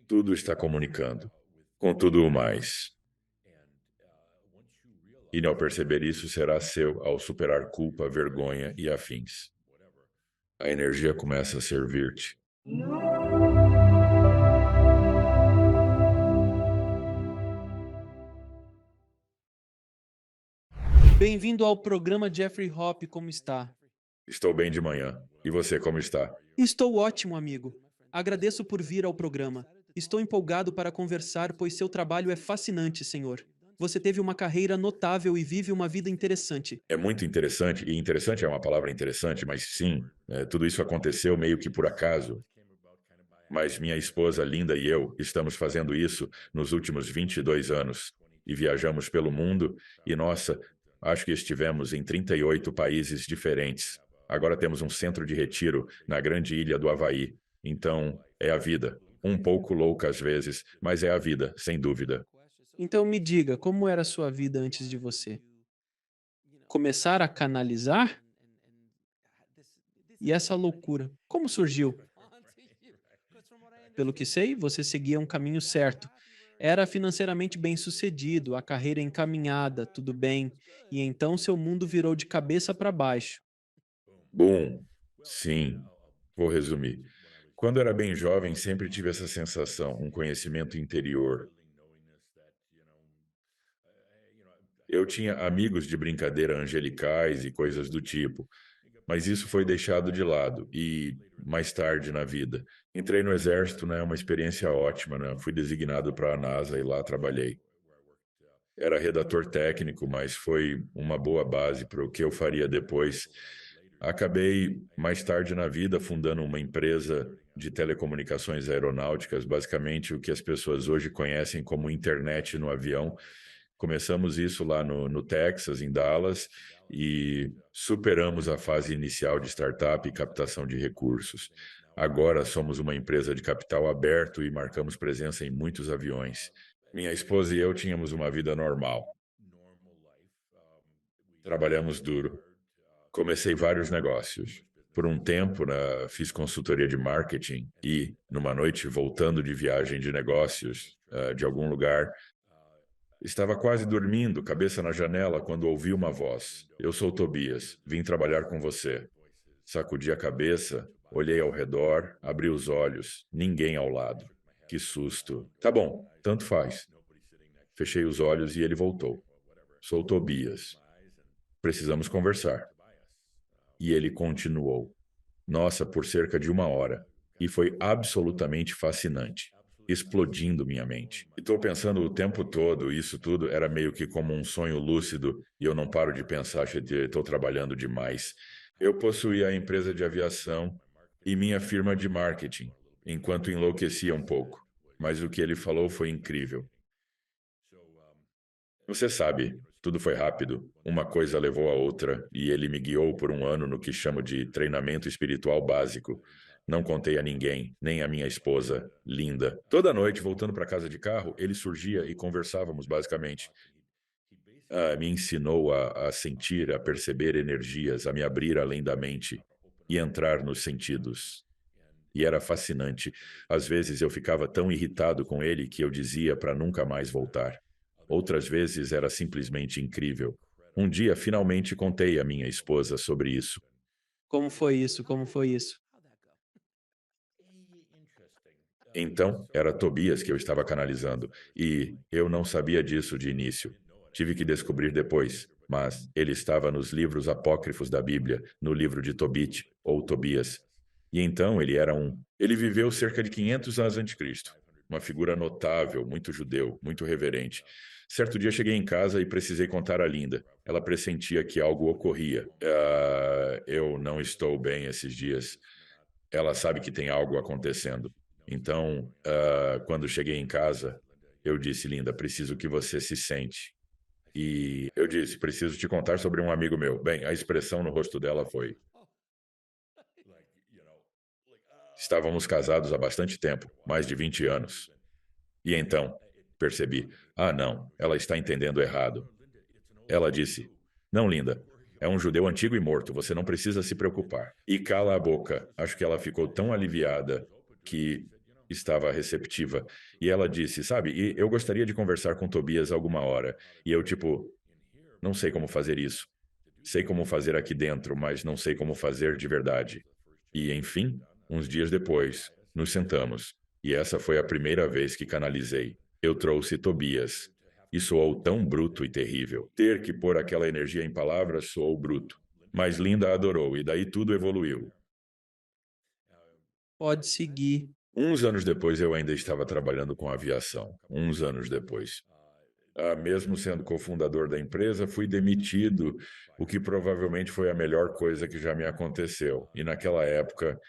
Tudo está comunicando com tudo o mais. E ao perceber isso, será seu ao superar culpa, vergonha e afins. A energia começa a servir-te. Bem-vindo ao programa Jeffrey Hoppe, como está? Estou bem de manhã. E você, como está? Estou ótimo, amigo. Agradeço por vir ao programa. Estou empolgado para conversar, pois seu trabalho é fascinante, senhor. Você teve uma carreira notável e vive uma vida interessante. É muito interessante, e interessante é uma palavra interessante, mas sim, tudo isso aconteceu meio que por acaso. Mas minha esposa Linda e eu estamos fazendo isso nos últimos 22 anos e viajamos pelo mundo e, nossa, acho que estivemos em 38 países diferentes. Agora temos um centro de retiro na grande ilha do Havaí. Então, é a vida. Um pouco louca às vezes, mas é a vida, sem dúvida. Então me diga, como era a sua vida antes de você começar a canalizar? E essa loucura, como surgiu? Pelo que sei, você seguia um caminho certo. Era financeiramente bem-sucedido, a carreira encaminhada, tudo bem, e então seu mundo virou de cabeça para baixo. Bom, sim, vou resumir. Quando era bem jovem, sempre tive essa sensação, um conhecimento interior. Eu tinha amigos de brincadeira angelicais e coisas do tipo, mas isso foi deixado de lado e mais tarde na vida. Entrei no exército, né, uma experiência ótima, né? Fui designado para a NASA e lá trabalhei. Era redator técnico, mas foi uma boa base para o que eu faria depois. Acabei mais tarde na vida fundando uma empresa de telecomunicações aeronáuticas, basicamente o que as pessoas hoje conhecem como internet no avião. Começamos isso lá no Texas, em Dallas, e superamos a fase inicial de startup e captação de recursos. Agora somos uma empresa de capital aberto e marcamos presença em muitos aviões. Minha esposa e eu tínhamos uma vida normal. Trabalhamos duro. Comecei vários negócios. Por um tempo, né, fiz consultoria de marketing e, numa noite, voltando de viagem de negócios, de algum lugar, estava quase dormindo, cabeça na janela, quando ouvi uma voz. Eu sou Tobias, vim trabalhar com você. Sacudi a cabeça, olhei ao redor, abri os olhos, ninguém ao lado. Que susto. Tá bom, tanto faz. Fechei os olhos e ele voltou. Sou Tobias. Precisamos conversar. E ele continuou. Nossa, por cerca de uma hora. E foi absolutamente fascinante, explodindo minha mente. E estou pensando o tempo todo, isso tudo era meio que como um sonho lúcido, e eu não paro de pensar que estou trabalhando demais. Eu possuía a empresa de aviação e minha firma de marketing, enquanto enlouquecia um pouco. Mas o que ele falou foi incrível. Você sabe, tudo foi rápido. Uma coisa levou a outra, e ele me guiou por um ano no que chamo de treinamento espiritual básico. Não contei a ninguém, nem a minha esposa, Linda. Toda noite, voltando para casa de carro, ele surgia e conversávamos, basicamente. Me ensinou a sentir, a perceber energias, a me abrir além da mente e entrar nos sentidos. E era fascinante. Às vezes eu ficava tão irritado com ele que eu dizia para nunca mais voltar. Outras vezes era simplesmente incrível. Um dia, finalmente, contei à minha esposa sobre isso. Como foi isso? Como foi isso? Então, era Tobias que eu estava canalizando, e eu não sabia disso de início. Tive que descobrir depois, mas ele estava nos livros apócrifos da Bíblia, no livro de Tobit, ou Tobias. E então ele era um. Ele viveu cerca de 500 anos antes de Cristo. Uma figura notável, muito judeu, muito reverente. Certo dia cheguei em casa e precisei contar a Linda. Ela pressentia que algo ocorria. Eu não estou bem esses dias. Ela sabe que tem algo acontecendo. Então, quando cheguei em casa, eu disse, Linda, preciso que você se sente. E eu disse, preciso te contar sobre um amigo meu. Bem, a expressão no rosto dela foi: estávamos casados há bastante tempo, mais de 20 anos. E então, percebi, não, ela está entendendo errado. Ela disse, não, Linda, é um judeu antigo e morto, você não precisa se preocupar. E cala a boca. Acho que ela ficou tão aliviada que estava receptiva. E ela disse, sabe, e eu gostaria de conversar com Tobias alguma hora. E eu, tipo, não sei como fazer isso. Sei como fazer aqui dentro, mas não sei como fazer de verdade. E, enfim, uns dias depois, nos sentamos. E essa foi a primeira vez que canalizei. Eu trouxe Tobias. E soou tão bruto e terrível. Ter que pôr aquela energia em palavras soou bruto. Mas Linda adorou, e daí tudo evoluiu. Pode seguir. Uns anos depois, eu ainda estava trabalhando com aviação. Uns anos depois. Mesmo sendo cofundador da empresa, fui demitido, o que provavelmente foi a melhor coisa que já me aconteceu. E naquela época,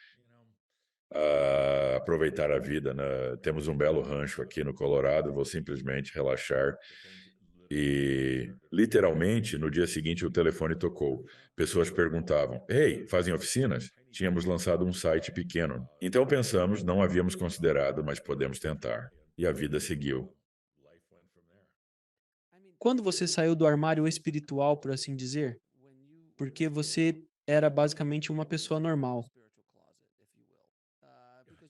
aproveitar a vida, né? Temos um belo rancho aqui no Colorado, vou simplesmente relaxar. E, literalmente, no dia seguinte, o telefone tocou. Pessoas perguntavam: Ei, fazem oficinas? Tínhamos lançado um site pequeno. Então pensamos, não havíamos considerado, mas podemos tentar. E a vida seguiu. Quando você saiu do armário espiritual, por assim dizer, porque você era basicamente uma pessoa normal,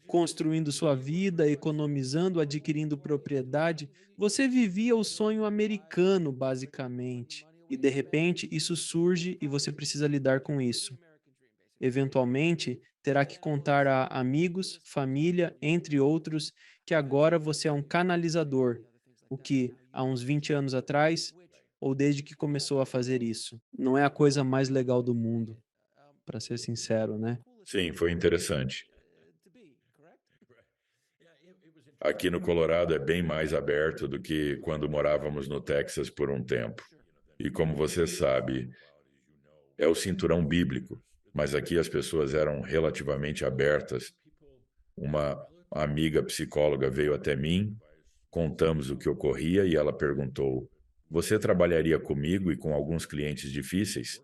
construindo sua vida, economizando, adquirindo propriedade, você vivia o sonho americano, basicamente. E de repente, isso surge e você precisa lidar com isso. Eventualmente, terá que contar a amigos, família, entre outros, que agora você é um canalizador, o que, há uns 20 anos atrás, ou desde que começou a fazer isso, não é a coisa mais legal do mundo, para ser sincero, né? Sim, foi interessante. Aqui no Colorado é bem mais aberto do que quando morávamos no Texas por um tempo. E como você sabe, é o cinturão bíblico, mas aqui as pessoas eram relativamente abertas. Uma amiga psicóloga veio até mim, contamos o que ocorria e ela perguntou: Você trabalharia comigo e com alguns clientes difíceis?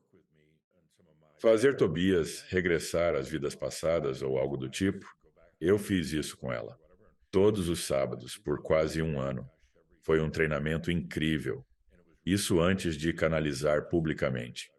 Fazer Tobias regressar às vidas passadas ou algo do tipo? Eu fiz isso com ela. Todos os sábados, por quase um ano. Foi um treinamento incrível. Isso antes de canalizar publicamente.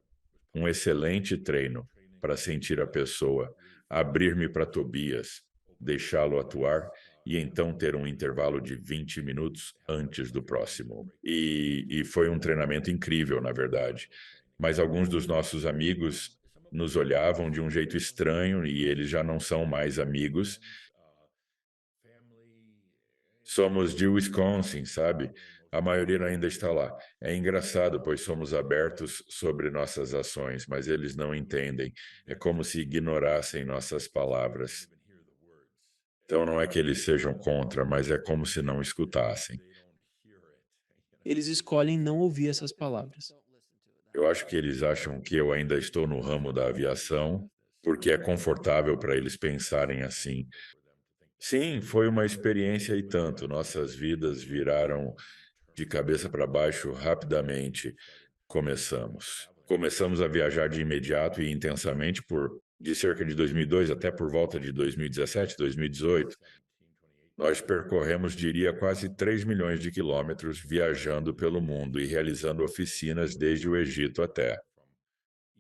Um excelente treino para sentir a pessoa, abrir-me para Tobias, deixá-lo atuar e então ter um intervalo de 20 minutos antes do próximo. E foi um treinamento incrível, na verdade. Mas alguns dos nossos amigos nos olhavam de um jeito estranho e eles já não são mais amigos. Somos de Wisconsin, sabe? A maioria ainda está lá. É engraçado, pois somos abertos sobre nossas ações, mas eles não entendem. É como se ignorassem nossas palavras. Então não é que eles sejam contra, mas é como se não escutassem. Eles escolhem não ouvir essas palavras. Eu acho que eles acham que eu ainda estou no ramo da aviação, porque é confortável para eles pensarem assim. Sim, foi uma experiência e tanto. Nossas vidas viraram de cabeça para baixo rapidamente. Começamos a viajar de imediato e intensamente de cerca de 2002 até por volta de 2017, 2018. Nós percorremos, diria, quase 3 milhões de quilômetros viajando pelo mundo e realizando oficinas desde o Egito até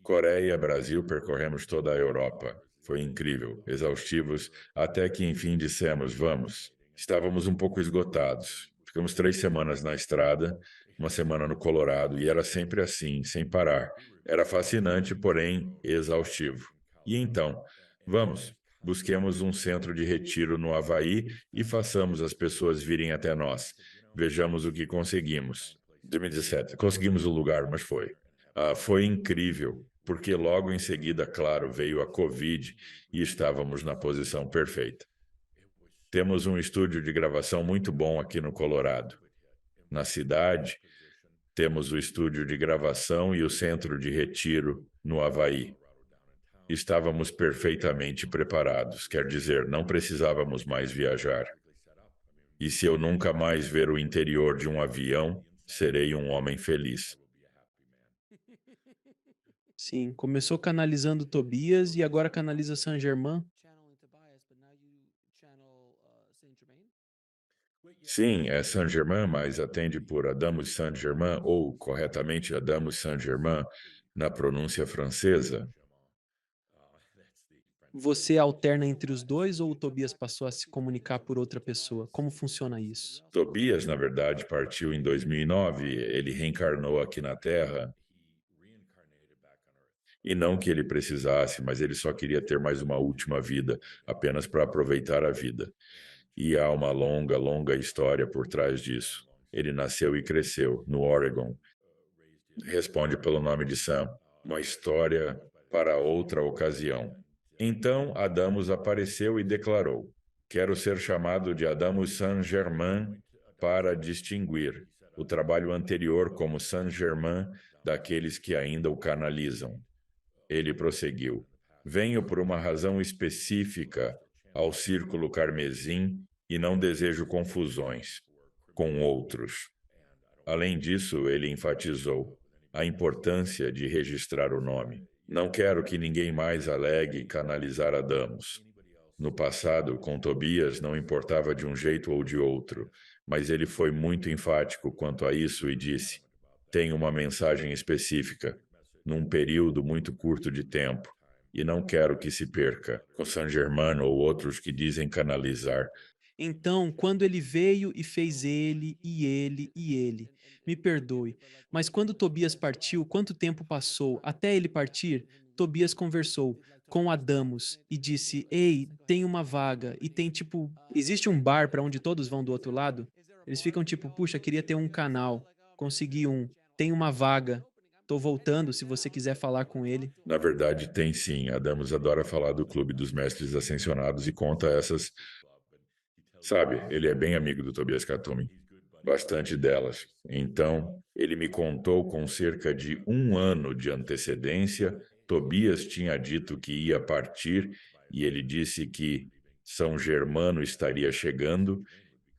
Coreia, Brasil, percorremos toda a Europa. Foi incrível, exaustivos, até que enfim dissemos, vamos. Estávamos um pouco esgotados. Ficamos 3 semanas na estrada, uma semana no Colorado, e era sempre assim, sem parar. Era fascinante, porém exaustivo. E então, vamos, busquemos um centro de retiro no Havaí e façamos as pessoas virem até nós. Vejamos o que conseguimos. 2017, conseguimos o lugar, mas foi. Foi incrível, porque logo em seguida, claro, veio a Covid e estávamos na posição perfeita. Temos um estúdio de gravação muito bom aqui no Colorado. Na cidade, temos o estúdio de gravação e o centro de retiro no Havaí. Estávamos perfeitamente preparados, quer dizer, não precisávamos mais viajar. E se eu nunca mais ver o interior de um avião, serei um homem feliz. Sim, começou canalizando Tobias e agora canaliza Saint-Germain. Sim, é Saint-Germain, mas atende por Adamus Saint-Germain, ou, corretamente, Adamus Saint-Germain, na pronúncia francesa. Você alterna entre os 2 ou o Tobias passou a se comunicar por outra pessoa? Como funciona isso? Tobias, na verdade, partiu em 2009. Ele reencarnou aqui na Terra. E não que ele precisasse, mas ele só queria ter mais uma última vida, apenas para aproveitar a vida. E há uma longa, longa história por trás disso. Ele nasceu e cresceu no Oregon. Responde pelo nome de Sam. Uma história para outra ocasião. Então Adamus apareceu e declarou: Quero ser chamado de Adamus Saint-Germain para distinguir o trabalho anterior como Saint-Germain daqueles que ainda o canalizam. Ele prosseguiu: Venho por uma razão específica ao Círculo Carmesim e não desejo confusões com outros. Além disso, ele enfatizou a importância de registrar o nome. Não quero que ninguém mais alegue canalizar Adamus. No passado, com Tobias, não importava de um jeito ou de outro, mas ele foi muito enfático quanto a isso e disse: Tenho uma mensagem específica, num período muito curto de tempo, e não quero que se perca, com San Germano ou outros que dizem canalizar. Então, quando ele veio e fez ele, me perdoe, mas quando Tobias partiu, quanto tempo passou? Até ele partir, Tobias conversou com Adamos e disse: Ei, tem uma vaga. E tem tipo, existe um bar para onde todos vão do outro lado? Eles ficam tipo, puxa, queria ter um canal, consegui um, tem uma vaga, tô voltando se você quiser falar com ele. Na verdade, tem sim. Adamus adora falar do Clube dos Mestres Ascensionados e conta essas. Sabe, ele é bem amigo do Tobias Katumi. Bastante delas. Então, ele me contou com cerca de um ano de antecedência. Tobias tinha dito que ia partir e ele disse que São Germano estaria chegando.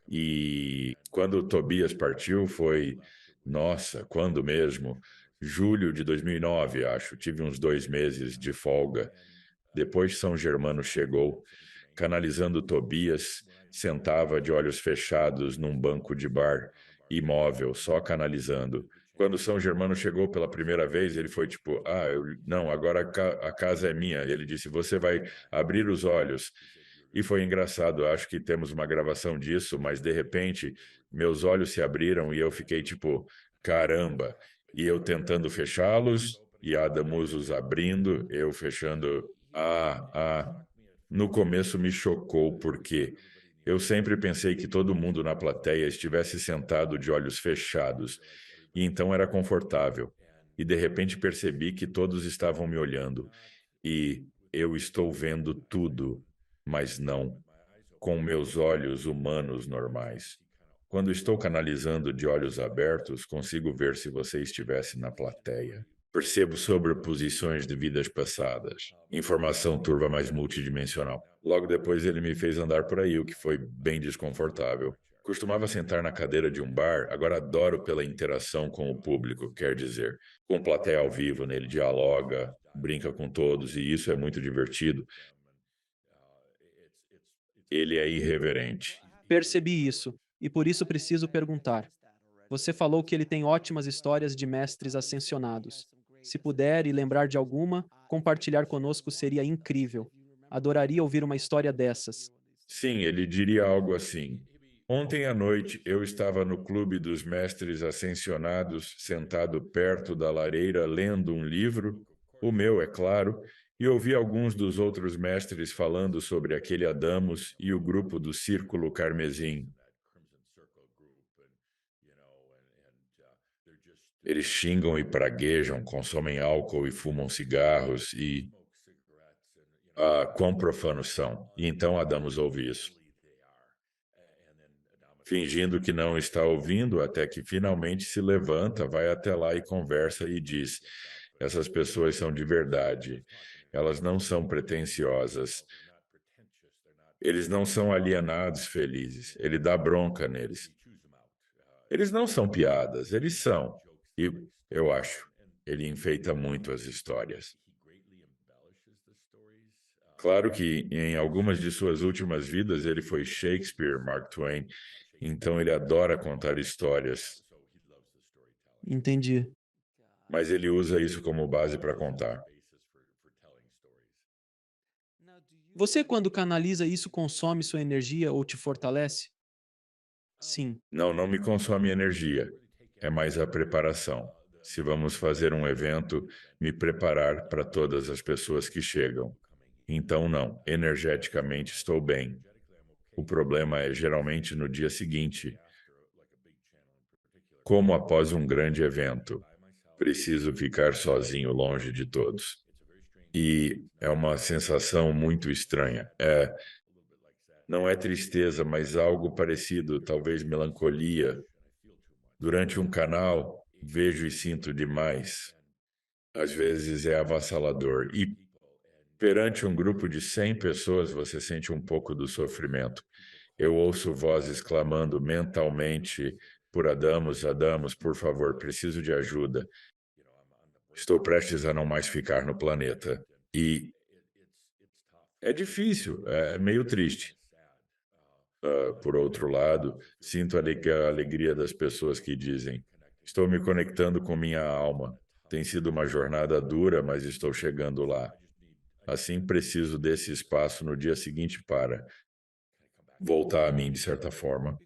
E quando Tobias partiu foi, nossa, quando mesmo? Julho de 2009, acho. Tive uns 2 meses de folga. Depois São Germano chegou, canalizando Tobias, sentava de olhos fechados num banco de bar, imóvel, só canalizando. Quando São Germano chegou pela primeira vez, ele foi tipo: não, agora a casa é minha. Ele disse: Você vai abrir os olhos. E foi engraçado, acho que temos uma gravação disso, mas de repente meus olhos se abriram e eu fiquei tipo: caramba! E eu tentando fechá-los, e Adamus os abrindo, eu fechando. No começo me chocou porque eu sempre pensei que todo mundo na plateia estivesse sentado de olhos fechados, e então era confortável. E de repente percebi que todos estavam me olhando, e eu estou vendo tudo, mas não com meus olhos humanos normais. Quando estou canalizando de olhos abertos, consigo ver se você estivesse na plateia. Percebo sobreposições de vidas passadas, informação turva mais multidimensional. Logo depois ele me fez andar por aí, o que foi bem desconfortável. Costumava sentar na cadeira de um bar, agora adoro pela interação com o público, quer dizer, com plateia ao vivo, ele dialoga, brinca com todos, e isso é muito divertido. Ele é irreverente. Percebi isso, e por isso preciso perguntar. Você falou que ele tem ótimas histórias de mestres ascensionados. Se puder e lembrar de alguma, compartilhar conosco seria incrível. Adoraria ouvir uma história dessas. Sim, ele diria algo assim. Ontem à noite eu estava no Clube dos Mestres Ascensionados, sentado perto da lareira, lendo um livro, o meu, é claro, e ouvi alguns dos outros mestres falando sobre aquele Adamus e o grupo do Círculo Carmesim. Eles xingam e praguejam, consomem álcool e fumam cigarros e... quão profanos são. E então Adamus ouve isso, fingindo que não está ouvindo, até que finalmente se levanta, vai até lá e conversa e diz: Essas pessoas são de verdade, elas não são pretensiosas, eles não são alienados felizes, ele dá bronca neles. Eles não são piadas, eles são. E eu acho, ele enfeita muito as histórias. Claro que em algumas de suas últimas vidas ele foi Shakespeare, Mark Twain, então ele adora contar histórias, Entendi. mas ele usa isso como base para contar. Você, quando canaliza isso, consome sua energia ou te fortalece? Sim. Não, não me consome energia, é mais a preparação. Se vamos fazer um evento, me preparar para todas as pessoas que chegam. Então, não, energeticamente estou bem. O problema é geralmente no dia seguinte, como após um grande evento. Preciso ficar sozinho, longe de todos. E é uma sensação muito estranha. Não é tristeza, mas algo parecido, talvez melancolia. Durante um canal, vejo e sinto demais. Às vezes é avassalador. E perante um grupo de 100 pessoas, você sente um pouco do sofrimento. Eu ouço vozes clamando mentalmente por Adamos, Adamos, por favor, preciso de ajuda. Estou prestes a não mais ficar no planeta. E é difícil, é meio triste. Por outro lado, sinto a alegria das pessoas que dizem: estou me conectando com minha alma. Tem sido uma jornada dura, mas estou chegando lá. Assim, preciso desse espaço no dia seguinte para voltar a mim, de certa forma.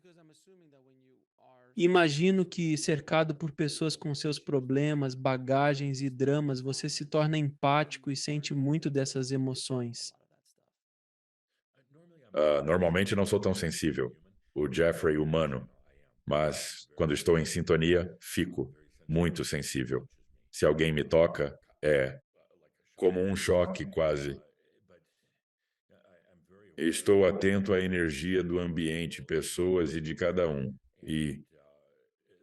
Imagino que, cercado por pessoas com seus problemas, bagagens e dramas, você se torna empático e sente muito dessas emoções. Normalmente não sou tão sensível, o Jeffrey humano, mas quando estou em sintonia, fico muito sensível. Se alguém me toca, é como um choque quase. Estou atento à energia do ambiente, pessoas e de cada um. E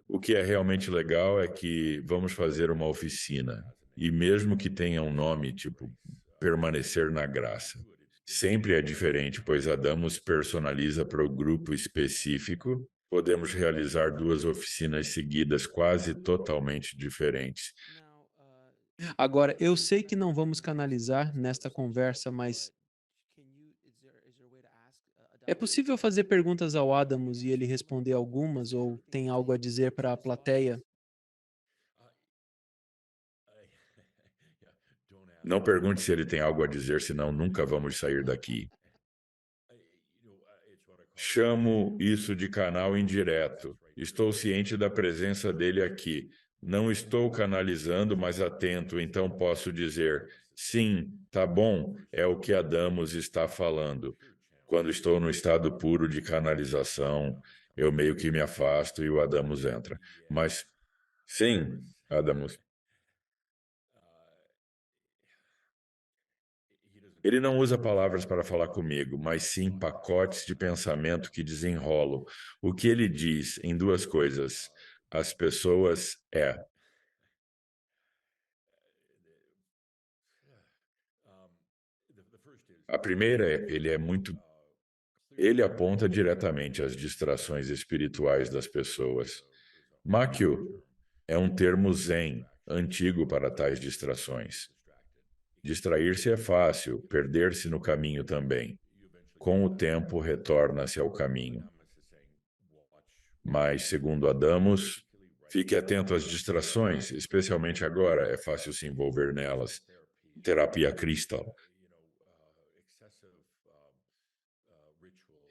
o que é realmente legal é que vamos fazer uma oficina. E mesmo que tenha um nome, tipo, permanecer na graça. Sempre é diferente, pois a Damos personaliza para o grupo específico. Podemos realizar duas oficinas seguidas quase totalmente diferentes. Agora, eu sei que não vamos canalizar nesta conversa, mas é possível fazer perguntas ao Adamos e ele responder algumas ou tem algo a dizer para a plateia? Não pergunte se ele tem algo a dizer, senão nunca vamos sair daqui. Chamo isso de canal indireto. Estou ciente da presença dele aqui. Não estou canalizando, mas atento, então posso dizer: sim, tá bom, é o que Adamos está falando. Quando estou no estado puro de canalização, eu meio que me afasto e o Adamos entra. Mas, sim, Adamos. Ele não usa palavras para falar comigo, mas sim pacotes de pensamento que desenrolam. O que ele diz em duas coisas: as pessoas é. A primeira é, ele aponta diretamente às distrações espirituais das pessoas. Makyu é um termo zen, antigo para tais distrações. Distrair-se é fácil, perder-se no caminho também. Com o tempo, retorna-se ao caminho. Mas, segundo Adamos, fique atento às distrações, especialmente agora, é fácil se envolver nelas. Terapia Crystal,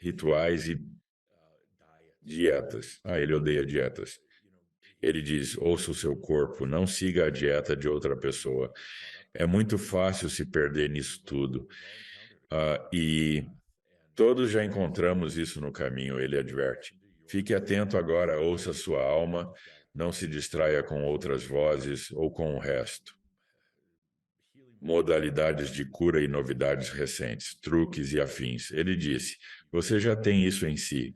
rituais e dietas. Ele odeia dietas. Ele diz: ouça o seu corpo, não siga a dieta de outra pessoa. É muito fácil se perder nisso tudo. E todos já encontramos isso no caminho, ele adverte. Fique atento agora, ouça sua alma, não se distraia com outras vozes ou com o resto. Modalidades de cura e novidades recentes, truques e afins. Ele disse: você já tem isso em si.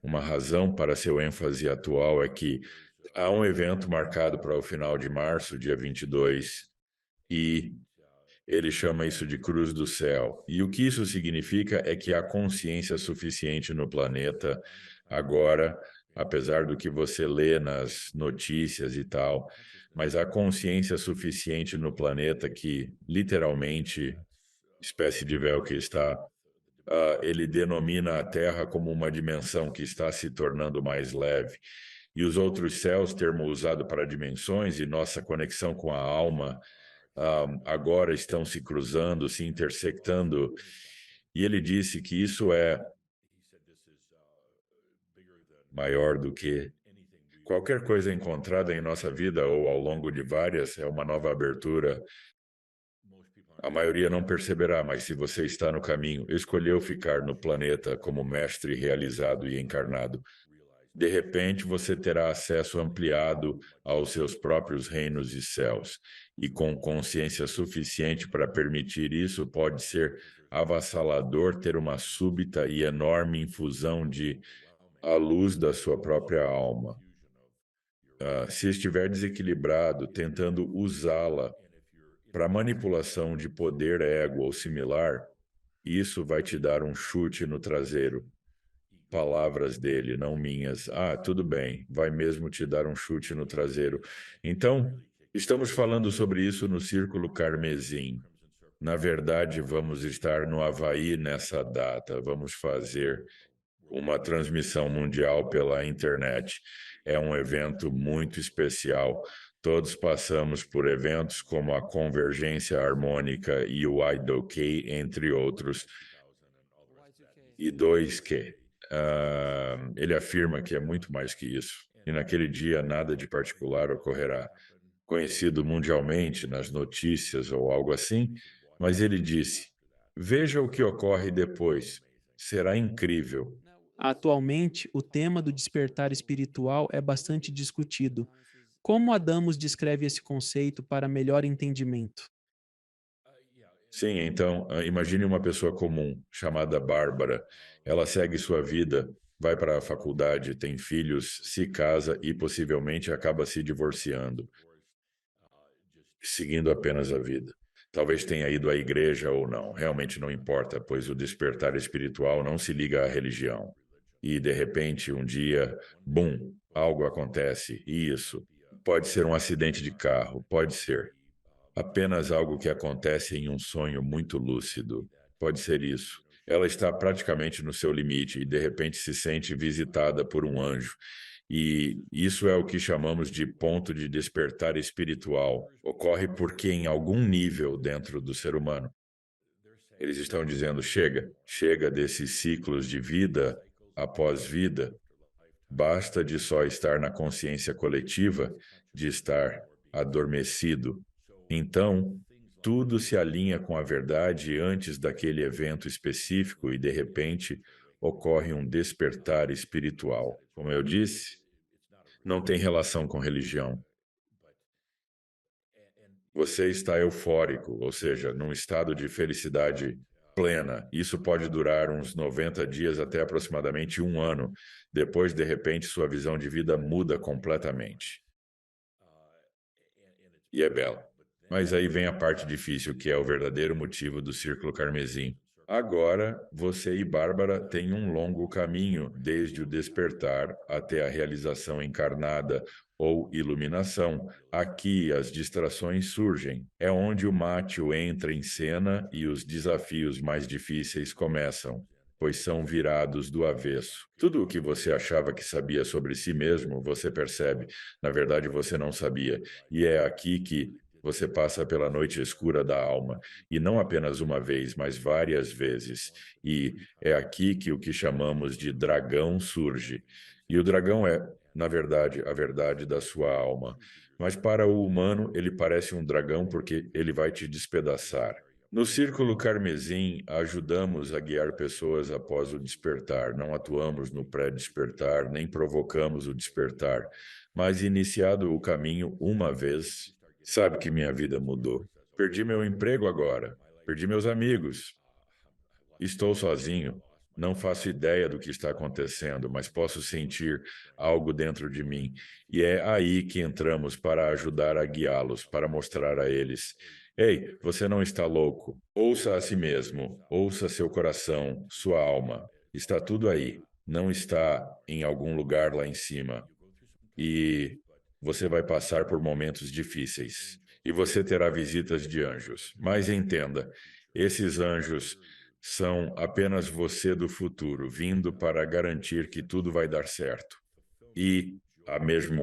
Uma razão para seu ênfase atual é que há um evento marcado para o final de março, dia 22, e ele chama isso de Cruz do Céu. E o que isso significa é que há consciência suficiente no planeta agora, apesar do que você lê nas notícias e tal, mas há consciência suficiente no planeta que, literalmente, espécie de véu que está, ele denomina a Terra como uma dimensão que está se tornando mais leve. E os outros céus, termo usado para dimensões e nossa conexão com a alma, agora estão se cruzando, se intersectando. E ele disse que isso é maior do que qualquer coisa encontrada em nossa vida ou ao longo de várias, é uma nova abertura. A maioria não perceberá, mas se você está no caminho, escolheu ficar no planeta como mestre realizado e encarnado, de repente você terá acesso ampliado aos seus próprios reinos e céus. E com consciência suficiente para permitir isso, pode ser avassalador ter uma súbita e enorme infusão de a luz da sua própria alma. Se estiver desequilibrado, tentando usá-la para manipulação de poder ego ou similar, isso vai te dar um chute no traseiro. Palavras dele, não minhas. Ah, tudo bem, vai mesmo te dar um chute no traseiro. Então, estamos falando sobre isso no Círculo Carmesim. Na verdade, vamos estar no Havaí nessa data. Vamos fazer uma transmissão mundial pela internet. É um evento muito especial. Todos passamos por eventos como a Convergência Harmônica e o I2K, entre outros, e 2Q. Ele afirma que é muito mais que isso, e naquele dia nada de particular ocorrerá, conhecido mundialmente nas notícias ou algo assim, mas ele disse: veja o que ocorre depois, será incrível. Atualmente, o tema do despertar espiritual é bastante discutido. Como Adamos descreve esse conceito para melhor entendimento? Sim, então, imagine uma pessoa comum, chamada Bárbara. Ela segue sua vida, vai para a faculdade, tem filhos, se casa e possivelmente acaba se divorciando, seguindo apenas a vida. Talvez tenha ido à igreja ou não, realmente não importa, pois o despertar espiritual não se liga à religião. E, de repente, um dia, bum, algo acontece, e isso pode ser um acidente de carro, pode ser apenas algo que acontece em um sonho muito lúcido. Pode ser isso. Ela está praticamente no seu limite e, de repente, se sente visitada por um anjo. E isso é o que chamamos de ponto de despertar espiritual. Ocorre porque, em algum nível dentro do ser humano, eles estão dizendo: chega, chega desses ciclos de vida após vida. Basta de só estar na consciência coletiva, de estar adormecido. Então, tudo se alinha com a verdade antes daquele evento específico e, de repente, ocorre um despertar espiritual. Como eu disse, não tem relação com religião. Você está eufórico, ou seja, num estado de felicidade plena. Isso pode durar uns 90 dias até aproximadamente um ano. Depois, de repente, sua visão de vida muda completamente. E é bela. Mas aí vem a parte difícil, que é o verdadeiro motivo do Círculo Carmesim. Agora, você e Bárbara têm um longo caminho, desde o despertar até a realização encarnada ou iluminação. Aqui as distrações surgem. É onde o Mátio entra em cena e os desafios mais difíceis começam, pois são virados do avesso. Tudo o que você achava que sabia sobre si mesmo, você percebe. Na verdade, você não sabia. E é aqui que você passa pela noite escura da alma, e não apenas uma vez, mas várias vezes. E é aqui que o que chamamos de dragão surge. E o dragão é, na verdade, a verdade da sua alma. Mas para o humano, ele parece um dragão porque ele vai te despedaçar. No Círculo Carmesim, ajudamos a guiar pessoas após o despertar. Não atuamos no pré-despertar, nem provocamos o despertar. Mas, iniciado o caminho uma vez, sabe que minha vida mudou. Perdi meu emprego agora, perdi meus amigos, estou sozinho. Não faço ideia do que está acontecendo, mas posso sentir algo dentro de mim. E é aí que entramos para ajudar a guiá-los, para mostrar a eles: ei, você não está louco. Ouça a si mesmo, ouça seu coração, sua alma. Está tudo aí. Não está em algum lugar lá em cima. E você vai passar por momentos difíceis. E você terá visitas de anjos. Mas entenda, esses anjos são apenas você do futuro, vindo para garantir que tudo vai dar certo. E a mesma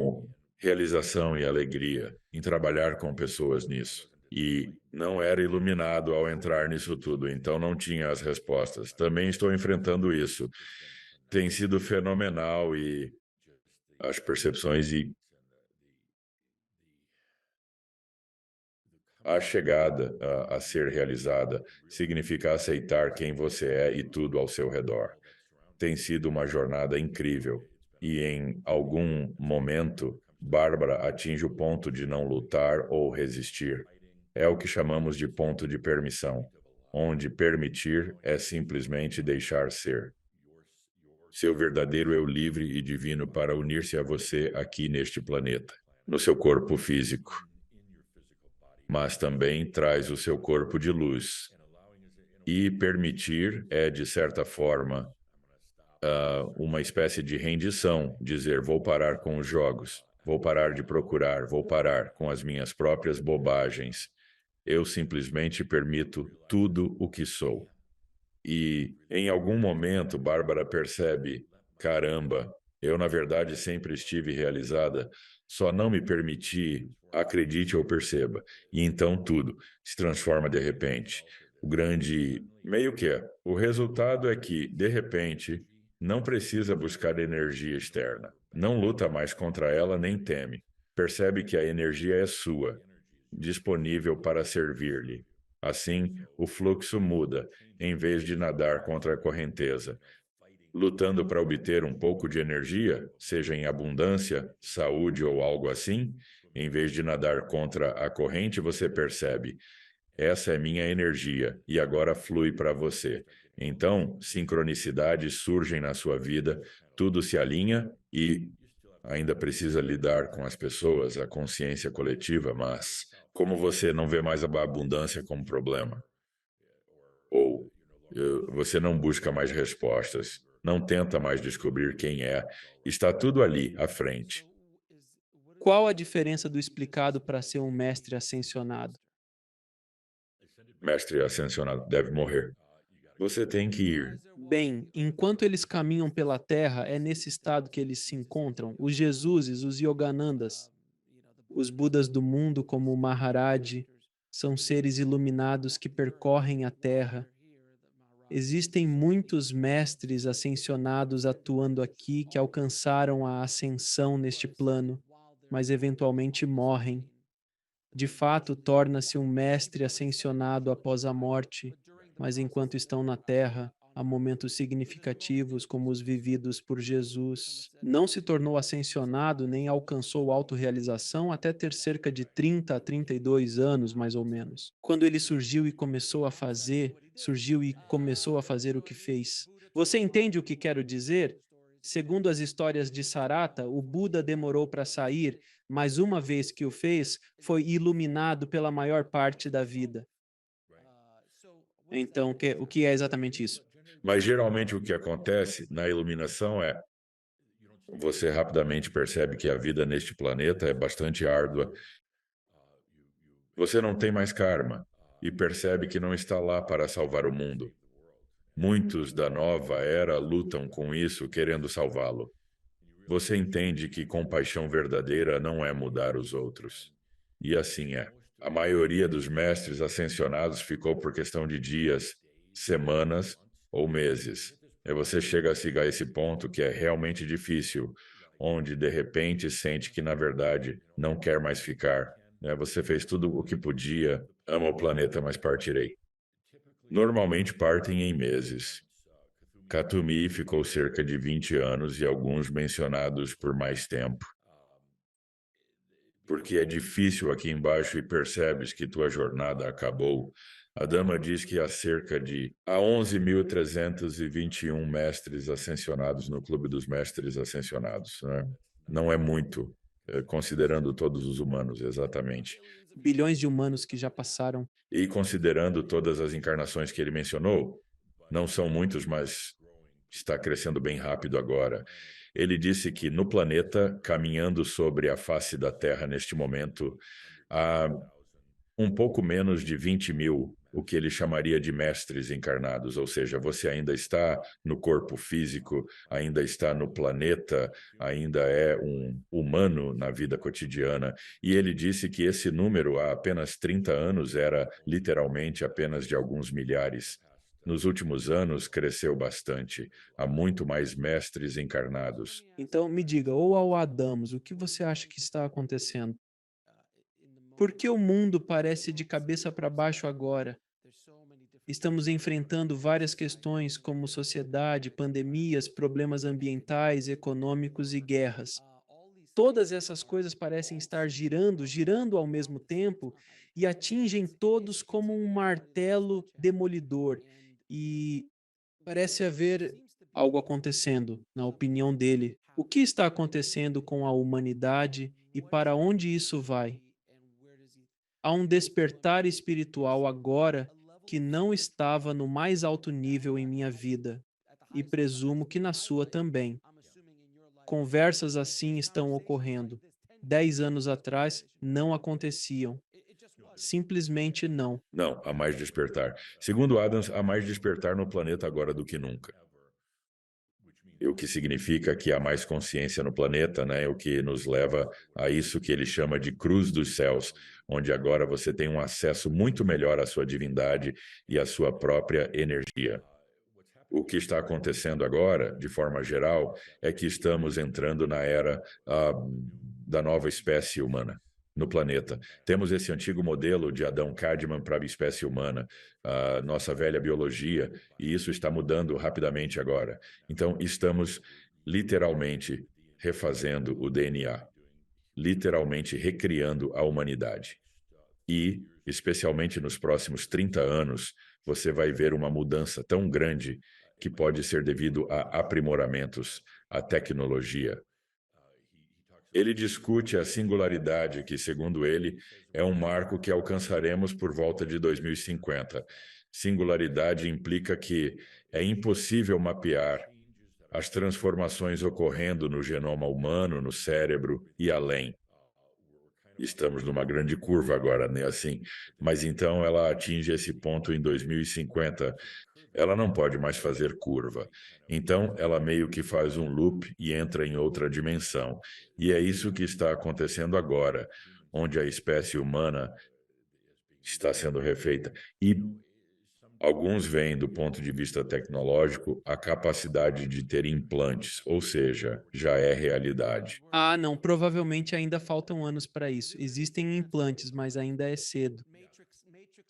realização e alegria em trabalhar com pessoas nisso. e não era iluminado ao entrar nisso tudo, então não tinha as respostas. Também estou enfrentando isso. Tem sido fenomenal e as percepções e a chegada a ser realizada significa aceitar quem você é e tudo ao seu redor. Tem sido uma jornada incrível e em algum momento, Bárbara atinge o ponto de não lutar ou resistir. É o que chamamos de ponto de permissão, onde permitir é simplesmente deixar ser. Seu verdadeiro eu livre e divino para unir-se a você aqui neste planeta, no seu corpo físico, mas também traz o seu corpo de luz. E permitir é, de certa forma, uma espécie de rendição, dizer, vou parar com os jogos, vou parar de procurar, vou parar com as minhas próprias bobagens. Eu simplesmente permito tudo o que sou. E, em algum momento, Bárbara percebe, caramba, eu, na verdade, sempre estive realizada, só não me permiti, acredite ou perceba. E então tudo se transforma de repente. O grande, meio que é, o resultado é que, de repente, não precisa buscar energia externa. Não luta mais contra ela nem teme. Percebe que a energia é sua, disponível para servir-lhe. Assim, o fluxo muda, em vez de nadar contra a correnteza. Lutando para obter um pouco de energia, seja em abundância, saúde ou algo assim, em vez de nadar contra a corrente, você percebe: essa é minha energia e agora flui para você. Então, sincronicidades surgem na sua vida, tudo se alinha e ainda precisa lidar com as pessoas, a consciência coletiva, mas como você não vê mais a abundância como problema, ou você não busca mais respostas, não tenta mais descobrir quem é, está tudo ali, à frente. Qual a diferença do explicado para ser um mestre ascensionado? Mestre ascensionado deve morrer. Você tem que ir. Bem, enquanto eles caminham pela Terra, é nesse estado que eles se encontram. Os Jesuses, os Yoganandas, os Budas do mundo, como o Maharaj, são seres iluminados que percorrem a Terra. Existem muitos mestres ascensionados atuando aqui que alcançaram a ascensão neste plano, mas eventualmente morrem. De fato, torna-se um mestre ascensionado após a morte, mas enquanto estão na Terra, há momentos significativos como os vividos por Jesus. Não se tornou ascensionado nem alcançou autorrealização até ter cerca de 30 a 32 anos, mais ou menos. Quando ele surgiu e começou a fazer o que fez. Você entende o que quero dizer? Segundo as histórias de Sarata, o Buda demorou para sair, mas uma vez que o fez, foi iluminado pela maior parte da vida. Então, o que é exatamente isso? Mas geralmente o que acontece na iluminação é você rapidamente percebe que a vida neste planeta é bastante árdua. Você não tem mais karma e percebe que não está lá para salvar o mundo. Muitos da nova era lutam com isso, querendo salvá-lo. Você entende que compaixão verdadeira não é mudar os outros. E assim é. A maioria dos mestres ascensionados ficou por questão de dias, semanas ou meses. E você chega a esse ponto que é realmente difícil, onde de repente sente que na verdade não quer mais ficar. Você fez tudo o que podia, ama o planeta, mas partirei. Normalmente partem em meses. Katumi ficou cerca de 20 anos e alguns mencionados por mais tempo. Porque é difícil aqui embaixo e percebes que tua jornada acabou. A dama diz que há 11.321 mestres ascensionados no Clube dos Mestres Ascensionados, né? Não é muito, considerando todos os humanos, exatamente. Bilhões de humanos que já passaram. E considerando todas as encarnações que ele mencionou, não são muitos, mas está crescendo bem rápido agora. Ele disse que no planeta, caminhando sobre a face da Terra neste momento, há um pouco menos de 20.000 o que ele chamaria de mestres encarnados, ou seja, você ainda está no corpo físico, ainda está no planeta, ainda é um humano na vida cotidiana. E ele disse que esse número, há apenas 30 anos, era literalmente apenas de alguns milhares. Nos últimos anos, cresceu bastante. Há muito mais mestres encarnados. Então, me diga, ou ao Adamos, o que você acha que está acontecendo? Por que o mundo parece de cabeça para baixo agora? Estamos enfrentando várias questões como sociedade, pandemias, problemas ambientais, econômicos e guerras. Todas essas coisas parecem estar girando, girando ao mesmo tempo e atingem todos como um martelo demolidor. E parece haver algo acontecendo, na opinião dele. O que está acontecendo com a humanidade e para onde isso vai? Há um despertar espiritual agora que não estava no mais alto nível em minha vida, e presumo que na sua também. Conversas assim estão ocorrendo. 10 anos atrás não aconteciam. Simplesmente não. Não, há mais despertar. Segundo Adams, há mais despertar no planeta agora do que nunca. O que significa que há mais consciência no planeta, né? O que nos leva a isso que ele chama de cruz dos céus, onde agora você tem um acesso muito melhor à sua divindade e à sua própria energia. O que está acontecendo agora, de forma geral, é que estamos entrando na era da nova espécie humana no planeta. Temos esse antigo modelo de Adão Cadman para a espécie humana, a nossa velha biologia, e isso está mudando rapidamente agora. Então, estamos literalmente refazendo o DNA, literalmente recriando a humanidade. E, especialmente nos próximos 30 anos, você vai ver uma mudança tão grande que pode ser devido a aprimoramentos, à tecnologia. Ele discute a singularidade, que, segundo ele, é um marco que alcançaremos por volta de 2050. Singularidade implica que é impossível mapear as transformações ocorrendo no genoma humano, no cérebro e além. Estamos numa grande curva agora, né? Assim, mas então ela atinge esse ponto em 2050. Ela não pode mais fazer curva. Então ela meio que faz um loop e entra em outra dimensão. E é isso que está acontecendo agora, onde a espécie humana está sendo refeita. E alguns veem, do ponto de vista tecnológico, a capacidade de ter implantes, ou seja, já é realidade. Ah, não, provavelmente ainda faltam anos para isso. Existem implantes, mas ainda é cedo.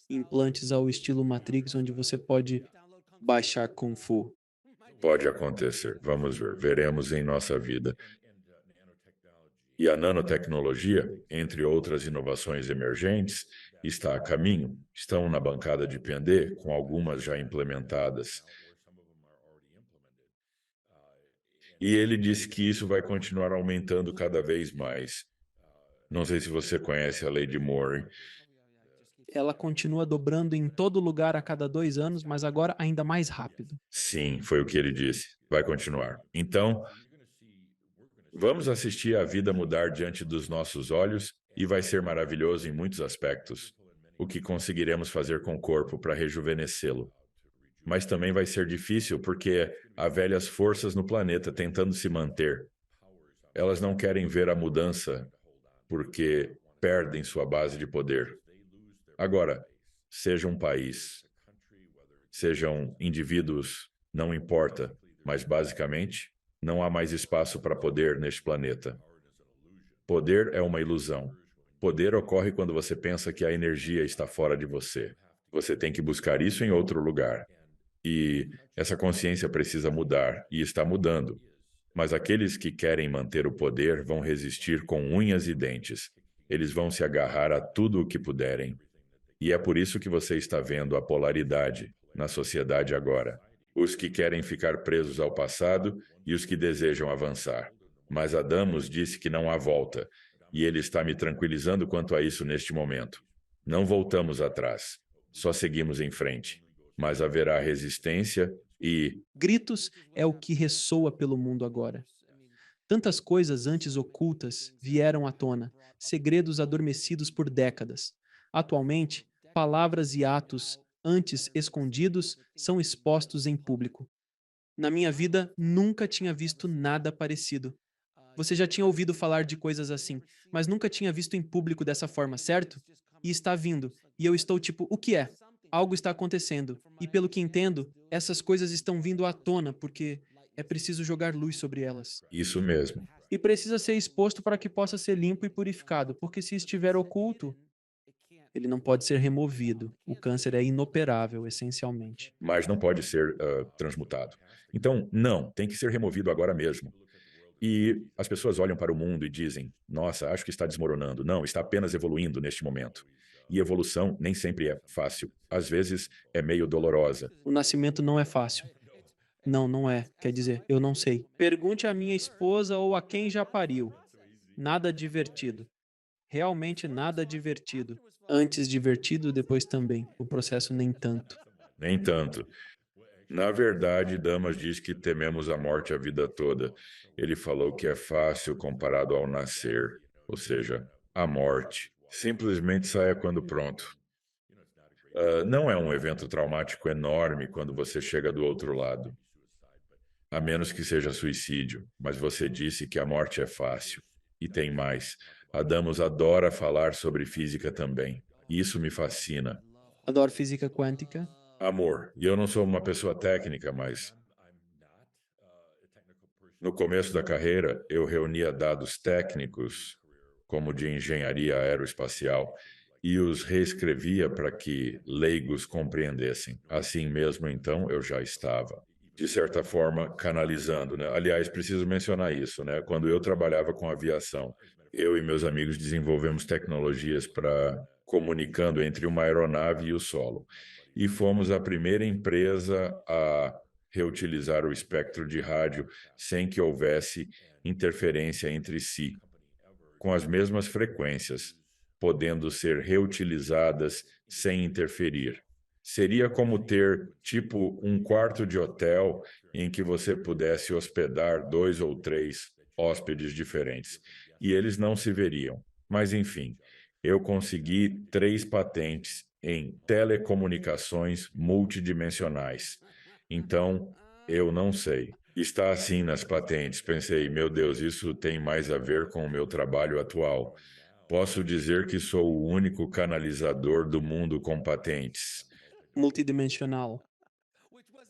Implantes ao estilo Matrix, onde você pode baixar Kung Fu. Pode acontecer, vamos ver, veremos em nossa vida. E a nanotecnologia, entre outras inovações emergentes, está a caminho. Estão na bancada de P&D, com algumas já implementadas. E ele disse que isso vai continuar aumentando cada vez mais. Não sei se você conhece a lei de Moore. Ela continua dobrando em todo lugar a cada 2 anos, mas agora ainda mais rápido. Sim, foi o que ele disse. Vai continuar. Então, vamos assistir a vida mudar diante dos nossos olhos e vai ser maravilhoso em muitos aspectos. O que conseguiremos fazer com o corpo para rejuvenescê-lo. Mas também vai ser difícil porque há velhas forças no planeta tentando se manter. Elas não querem ver a mudança porque perdem sua base de poder. Agora, seja um país, sejam indivíduos, não importa, mas basicamente não há mais espaço para poder neste planeta. Poder é uma ilusão. Poder ocorre quando você pensa que a energia está fora de você. Você tem que buscar isso em outro lugar. E essa consciência precisa mudar, e está mudando. Mas aqueles que querem manter o poder vão resistir com unhas e dentes. Eles vão se agarrar a tudo o que puderem. E é por isso que você está vendo a polaridade na sociedade agora. Os que querem ficar presos ao passado e os que desejam avançar. Mas Adamos disse que não há volta, e ele está me tranquilizando quanto a isso neste momento. Não voltamos atrás, só seguimos em frente. Mas haverá resistência e Gritos é o que ressoa pelo mundo agora. Tantas coisas antes ocultas vieram à tona, segredos adormecidos por décadas. Atualmente, palavras e atos antes escondidos, são expostos em público. Na minha vida, nunca tinha visto nada parecido. Você já tinha ouvido falar de coisas assim, mas nunca tinha visto em público dessa forma, certo? E está vindo. E eu estou tipo, o que é? Algo está acontecendo. E pelo que entendo, essas coisas estão vindo à tona porque é preciso jogar luz sobre elas. Isso mesmo. E precisa ser exposto para que possa ser limpo e purificado, porque se estiver oculto, ele não pode ser removido. O câncer é inoperável, essencialmente. Mas não pode ser transmutado. Então, não, tem que ser removido agora mesmo. E as pessoas olham para o mundo e dizem: nossa, acho que está desmoronando. Não, está apenas evoluindo neste momento. E evolução nem sempre é fácil. Às vezes é meio dolorosa. O nascimento não é fácil. Não, não é. Quer dizer, eu não sei. Pergunte à minha esposa ou a quem já pariu. Nada divertido. Realmente nada divertido. Antes divertido, depois também. O processo nem tanto. Nem tanto. Na verdade, Damas diz que tememos a morte a vida toda. Ele falou que é fácil comparado ao nascer, ou seja, a morte. Simplesmente saia quando pronto. Não é um evento traumático enorme quando você chega do outro lado, a menos que seja suicídio, mas você disse que a morte é fácil. E tem mais. A Damas adora falar sobre física também. E isso me fascina. Adoro física quântica. Amor, e eu não sou uma pessoa técnica, mas no começo da carreira eu reunia dados técnicos, como de engenharia aeroespacial, e os reescrevia para que leigos compreendessem. Assim mesmo, então, eu já estava, de certa forma, canalizando, né? Aliás, preciso mencionar isso, né? Quando eu trabalhava com aviação, eu e meus amigos desenvolvemos tecnologias para comunicando entre uma aeronave e o solo. E fomos a primeira empresa a reutilizar o espectro de rádio sem que houvesse interferência entre si, com as mesmas frequências, podendo ser reutilizadas sem interferir. Seria como ter, tipo, um quarto de hotel em que você pudesse hospedar 2 ou 3 hóspedes diferentes, e eles não se veriam. Mas, enfim, eu consegui 3 patentes em telecomunicações multidimensionais. Então, eu não sei. Está assim nas patentes. Pensei, meu Deus, isso tem mais a ver com o meu trabalho atual. Posso dizer que sou o único canalizador do mundo com patentes. Multidimensional.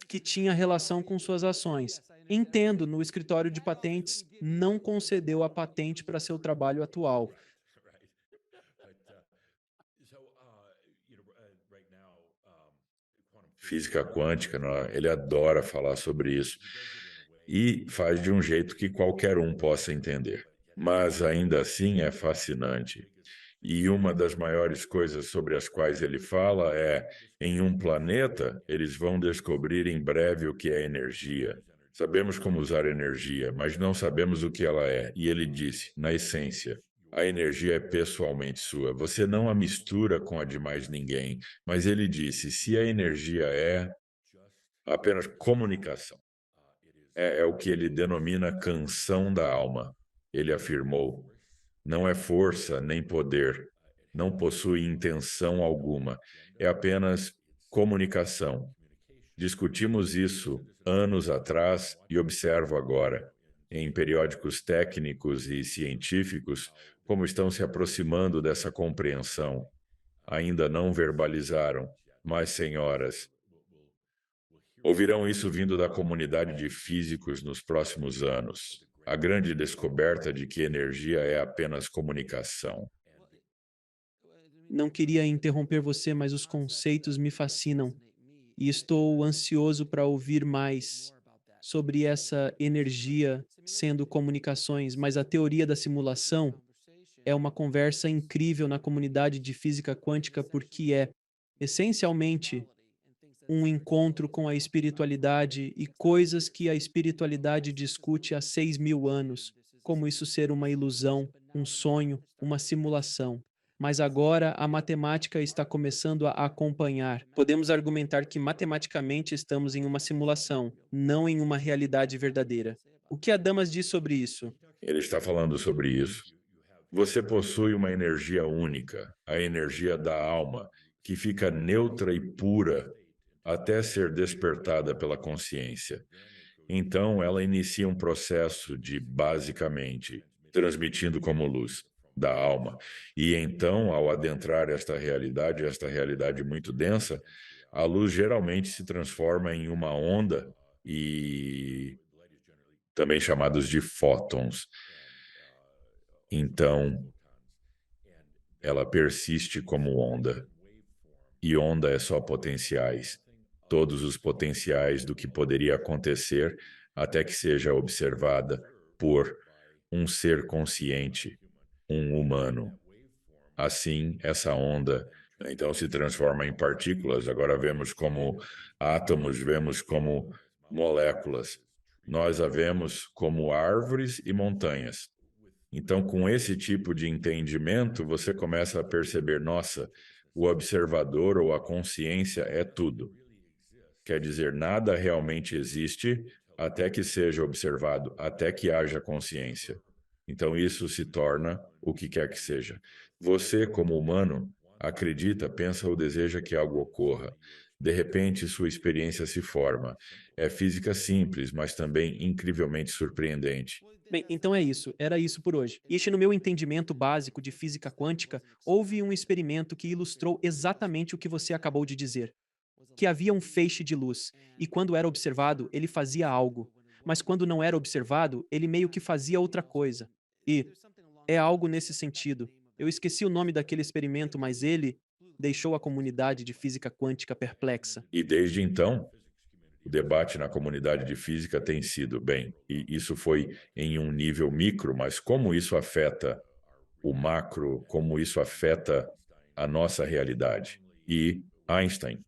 Que tinha relação com suas ações. Entendo, no escritório de patentes não concedeu a patente para seu trabalho atual. Física quântica, né? Ele adora falar sobre isso e faz de um jeito que qualquer um possa entender. Mas ainda assim é fascinante. E uma das maiores coisas sobre as quais ele fala é: em um planeta, eles vão descobrir em breve o que é energia. Sabemos como usar energia, mas não sabemos o que ela é. E ele disse, na essência, a energia é pessoalmente sua. Você não a mistura com a de mais ninguém. Mas ele disse, se a energia é apenas comunicação, é o que ele denomina canção da alma. Ele afirmou, não é força nem poder, não possui intenção alguma, é apenas comunicação. Discutimos isso anos atrás e observo agora, em periódicos técnicos e científicos, como estão se aproximando dessa compreensão. Ainda não verbalizaram, mas, senhoras, ouvirão isso vindo da comunidade de físicos nos próximos anos. A grande descoberta de que energia é apenas comunicação. Não queria interromper você, mas os conceitos me fascinam e estou ansioso para ouvir mais sobre essa energia sendo comunicações, mas a teoria da simulação é uma conversa incrível na comunidade de física quântica porque é essencialmente um encontro com a espiritualidade e coisas que a espiritualidade discute há 6.000 anos, como isso ser uma ilusão, um sonho, uma simulação. Mas agora a matemática está começando a acompanhar. Podemos argumentar que matematicamente estamos em uma simulação, não em uma realidade verdadeira. O que a Damas diz sobre isso? Ele está falando sobre isso. Você possui uma energia única, a energia da alma, que fica neutra e pura até ser despertada pela consciência. Então, ela inicia um processo de, basicamente, transmitindo como luz da alma. E então, ao adentrar esta realidade muito densa, a luz geralmente se transforma em uma onda e também chamados de fótons. Então, ela persiste como onda. E onda é só potenciais. Todos os potenciais do que poderia acontecer até que seja observada por um ser consciente, um humano. Assim, essa onda, então, se transforma em partículas. Agora vemos como átomos, vemos como moléculas. Nós a vemos como árvores e montanhas. Então, com esse tipo de entendimento, você começa a perceber, nossa, o observador ou a consciência é tudo. Quer dizer, nada realmente existe até que seja observado, até que haja consciência. Então, isso se torna o que quer que seja. Você, como humano, acredita, pensa ou deseja que algo ocorra. De repente, sua experiência se forma. É física simples, mas também incrivelmente surpreendente. Bem, então é isso. Era isso por hoje. Este, no meu entendimento básico de física quântica, houve um experimento que ilustrou exatamente o que você acabou de dizer. Que havia um feixe de luz, e quando era observado, ele fazia algo. Mas quando não era observado, ele meio que fazia outra coisa. E é algo nesse sentido. Eu esqueci o nome daquele experimento, mas ele deixou a comunidade de física quântica perplexa. E desde então, o debate na comunidade de física tem sido, bem, e isso foi em um nível micro, mas como isso afeta o macro, como isso afeta a nossa realidade. E Einstein,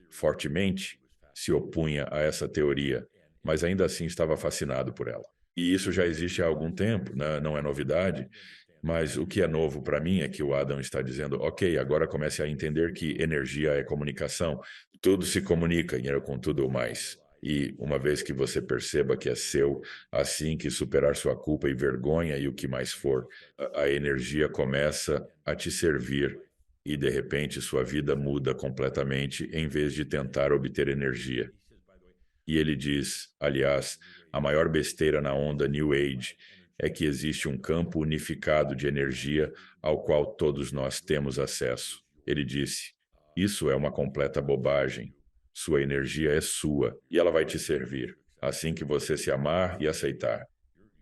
fortemente, se opunha a essa teoria, mas ainda assim estava fascinado por ela. E isso já existe há algum tempo, né? Não é novidade, mas o que é novo para mim é que o Adam está dizendo, ok, agora comece a entender que energia é comunicação, tudo se comunica com tudo mais. E uma vez que você perceba que é seu, assim que superar sua culpa e vergonha e o que mais for, a energia começa a te servir e de repente sua vida muda completamente em vez de tentar obter energia. E ele diz, aliás, a maior besteira na onda New Age é que existe um campo unificado de energia ao qual todos nós temos acesso. Ele disse, isso é uma completa bobagem. Sua energia é sua e ela vai te servir, assim que você se amar e aceitar.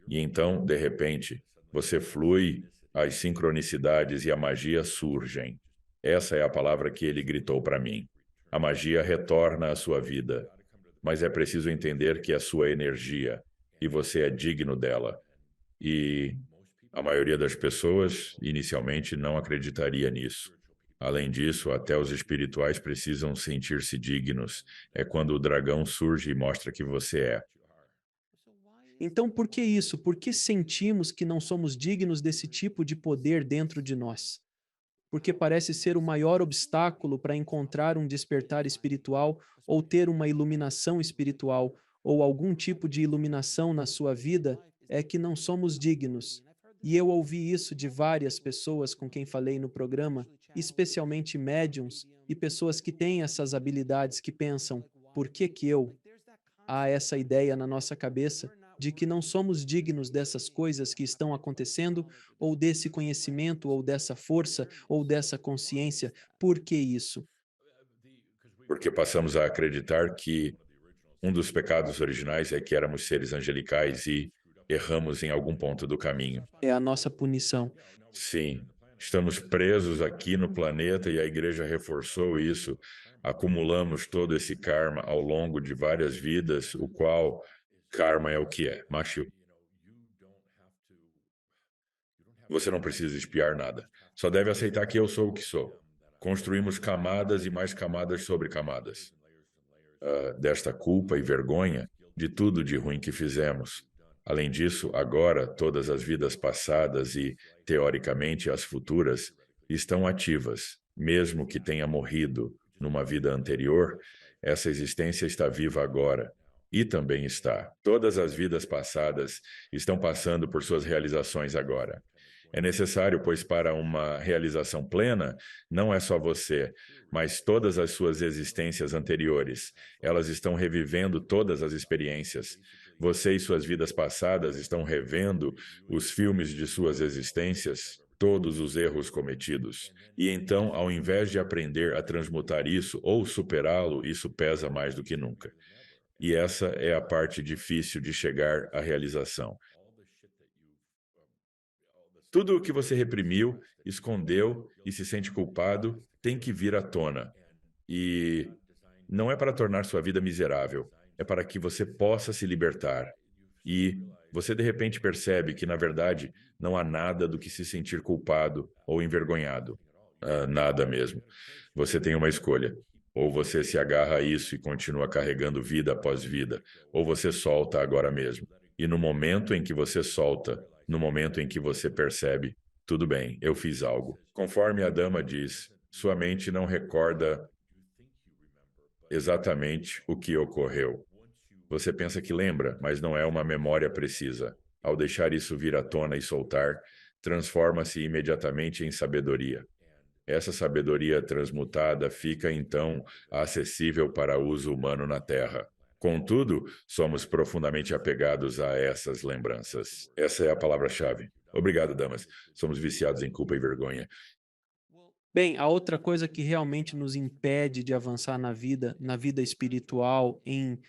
E então, de repente, você flui, as sincronicidades e a magia surgem. Essa é a palavra que ele gritou para mim. A magia retorna à sua vida, mas é preciso entender que é sua energia e você é digno dela. E a maioria das pessoas, inicialmente, não acreditaria nisso. Além disso, até os espirituais precisam sentir-se dignos. É quando o dragão surge e mostra que você é. Então, por que isso? Por que sentimos que não somos dignos desse tipo de poder dentro de nós? Porque parece ser o maior obstáculo para encontrar um despertar espiritual ou ter uma iluminação espiritual ou algum tipo de iluminação na sua vida é que não somos dignos. E eu ouvi isso de várias pessoas com quem falei no programa, especialmente médiums e pessoas que têm essas habilidades que pensam: por que que eu? Há essa ideia na nossa cabeça de que não somos dignos dessas coisas que estão acontecendo, ou desse conhecimento, ou dessa força, ou dessa consciência. Por que isso? Porque passamos a acreditar que um dos pecados originais é que éramos seres angelicais e erramos em algum ponto do caminho. É a nossa punição. Sim, estamos presos aqui no planeta e a igreja reforçou isso. Acumulamos todo esse karma ao longo de várias vidas, o qual karma é o que é, macho. Você não precisa espiar nada. Só deve aceitar que eu sou o que sou. Construímos camadas e mais camadas sobre camadas desta culpa e vergonha de tudo de ruim que fizemos. Além disso, agora todas as vidas passadas e, teoricamente, as futuras estão ativas. Mesmo que tenha morrido numa vida anterior, essa existência está viva agora. E também está. Todas as vidas passadas estão passando por suas realizações agora. É necessário, pois para uma realização plena, não é só você, mas todas as suas existências anteriores. Elas estão revivendo todas as experiências. Você e suas vidas passadas estão revendo os filmes de suas existências, todos os erros cometidos. E então, ao invés de aprender a transmutar isso ou superá-lo, isso pesa mais do que nunca. E essa é a parte difícil de chegar à realização. Tudo o que você reprimiu, escondeu e se sente culpado tem que vir à tona. E não é para tornar sua vida miserável, é para que você possa se libertar. E você de repente percebe que, na verdade, não há nada do que se sentir culpado ou envergonhado. Nada mesmo. Você tem uma escolha. Ou você se agarra a isso e continua carregando vida após vida, ou você solta agora mesmo. E no momento em que você solta, no momento em que você percebe, tudo bem, eu fiz algo. Conforme a dama diz, sua mente não recorda exatamente o que ocorreu. Você pensa que lembra, mas não é uma memória precisa. Ao deixar isso vir à tona e soltar, transforma-se imediatamente em sabedoria. Essa sabedoria transmutada fica, então, acessível para uso humano na Terra. Contudo, somos profundamente apegados a essas lembranças. Essa é a palavra-chave. Obrigado, damas. Somos viciados em culpa e vergonha. Bem, a outra coisa que realmente nos impede de avançar na vida espiritual, em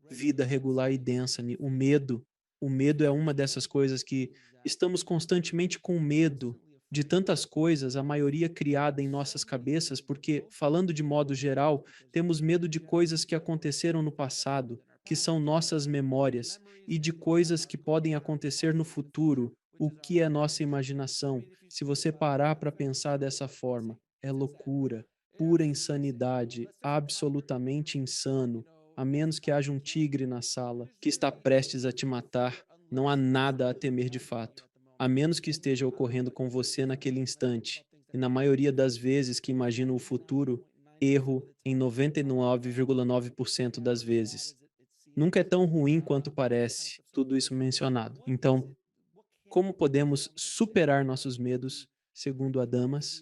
vida regular e densa, o medo. O medo é uma dessas coisas que estamos constantemente com medo de tantas coisas, a maioria criada em nossas cabeças, porque, falando de modo geral, temos medo de coisas que aconteceram no passado, que são nossas memórias, e de coisas que podem acontecer no futuro, o que é nossa imaginação. Se você parar para pensar dessa forma, é loucura, pura insanidade, absolutamente insano. A menos que haja um tigre na sala que está prestes a te matar, não há nada a temer de fato. A menos que esteja ocorrendo com você naquele instante. E na maioria das vezes que imagino o futuro, erro em 99,9% das vezes. Nunca é tão ruim quanto parece, tudo isso mencionado. Então, como podemos superar nossos medos, segundo a Damas?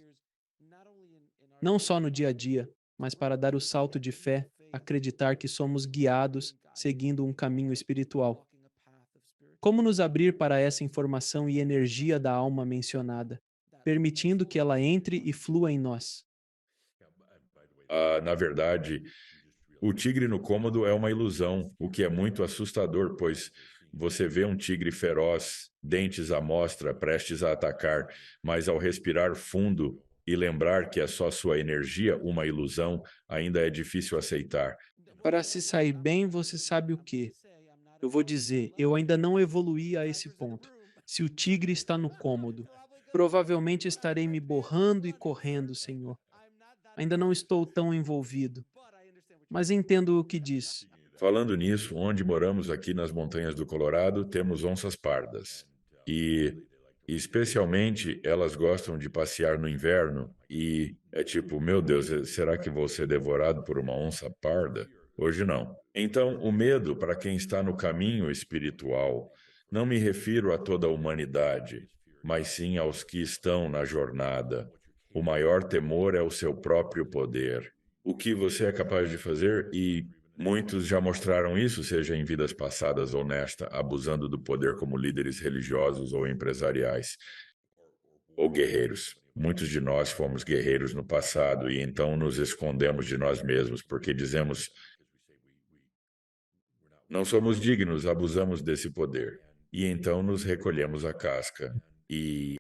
Não só no dia a dia, mas para dar o salto de fé, acreditar que somos guiados seguindo um caminho espiritual. Como nos abrir para essa informação e energia da alma mencionada, permitindo que ela entre e flua em nós? Na verdade, o tigre no cômodo é uma ilusão, o que é muito assustador, pois você vê um tigre feroz, dentes à mostra, prestes a atacar, mas ao respirar fundo e lembrar que é só sua energia uma ilusão, ainda é difícil aceitar. Para se sair bem, você sabe o quê? Eu vou dizer, eu ainda não evoluí a esse ponto. Se o tigre está no cômodo, provavelmente estarei me borrando e correndo, Senhor. Ainda não estou tão envolvido, mas entendo o que diz. Falando nisso, onde moramos aqui nas montanhas do Colorado, temos onças pardas. E, especialmente, elas gostam de passear no inverno. E é tipo, meu Deus, será que vou ser devorado por uma onça parda? Hoje não. Então, o medo para quem está no caminho espiritual, não me refiro a toda a humanidade, mas sim aos que estão na jornada. O maior temor é o seu próprio poder. O que você é capaz de fazer e muitos já mostraram isso, seja em vidas passadas ou nesta, abusando do poder como líderes religiosos ou empresariais, ou guerreiros. Muitos de nós fomos guerreiros no passado e então nos escondemos de nós mesmos, porque dizemos, não somos dignos, abusamos desse poder. E então nos recolhemos a casca. E,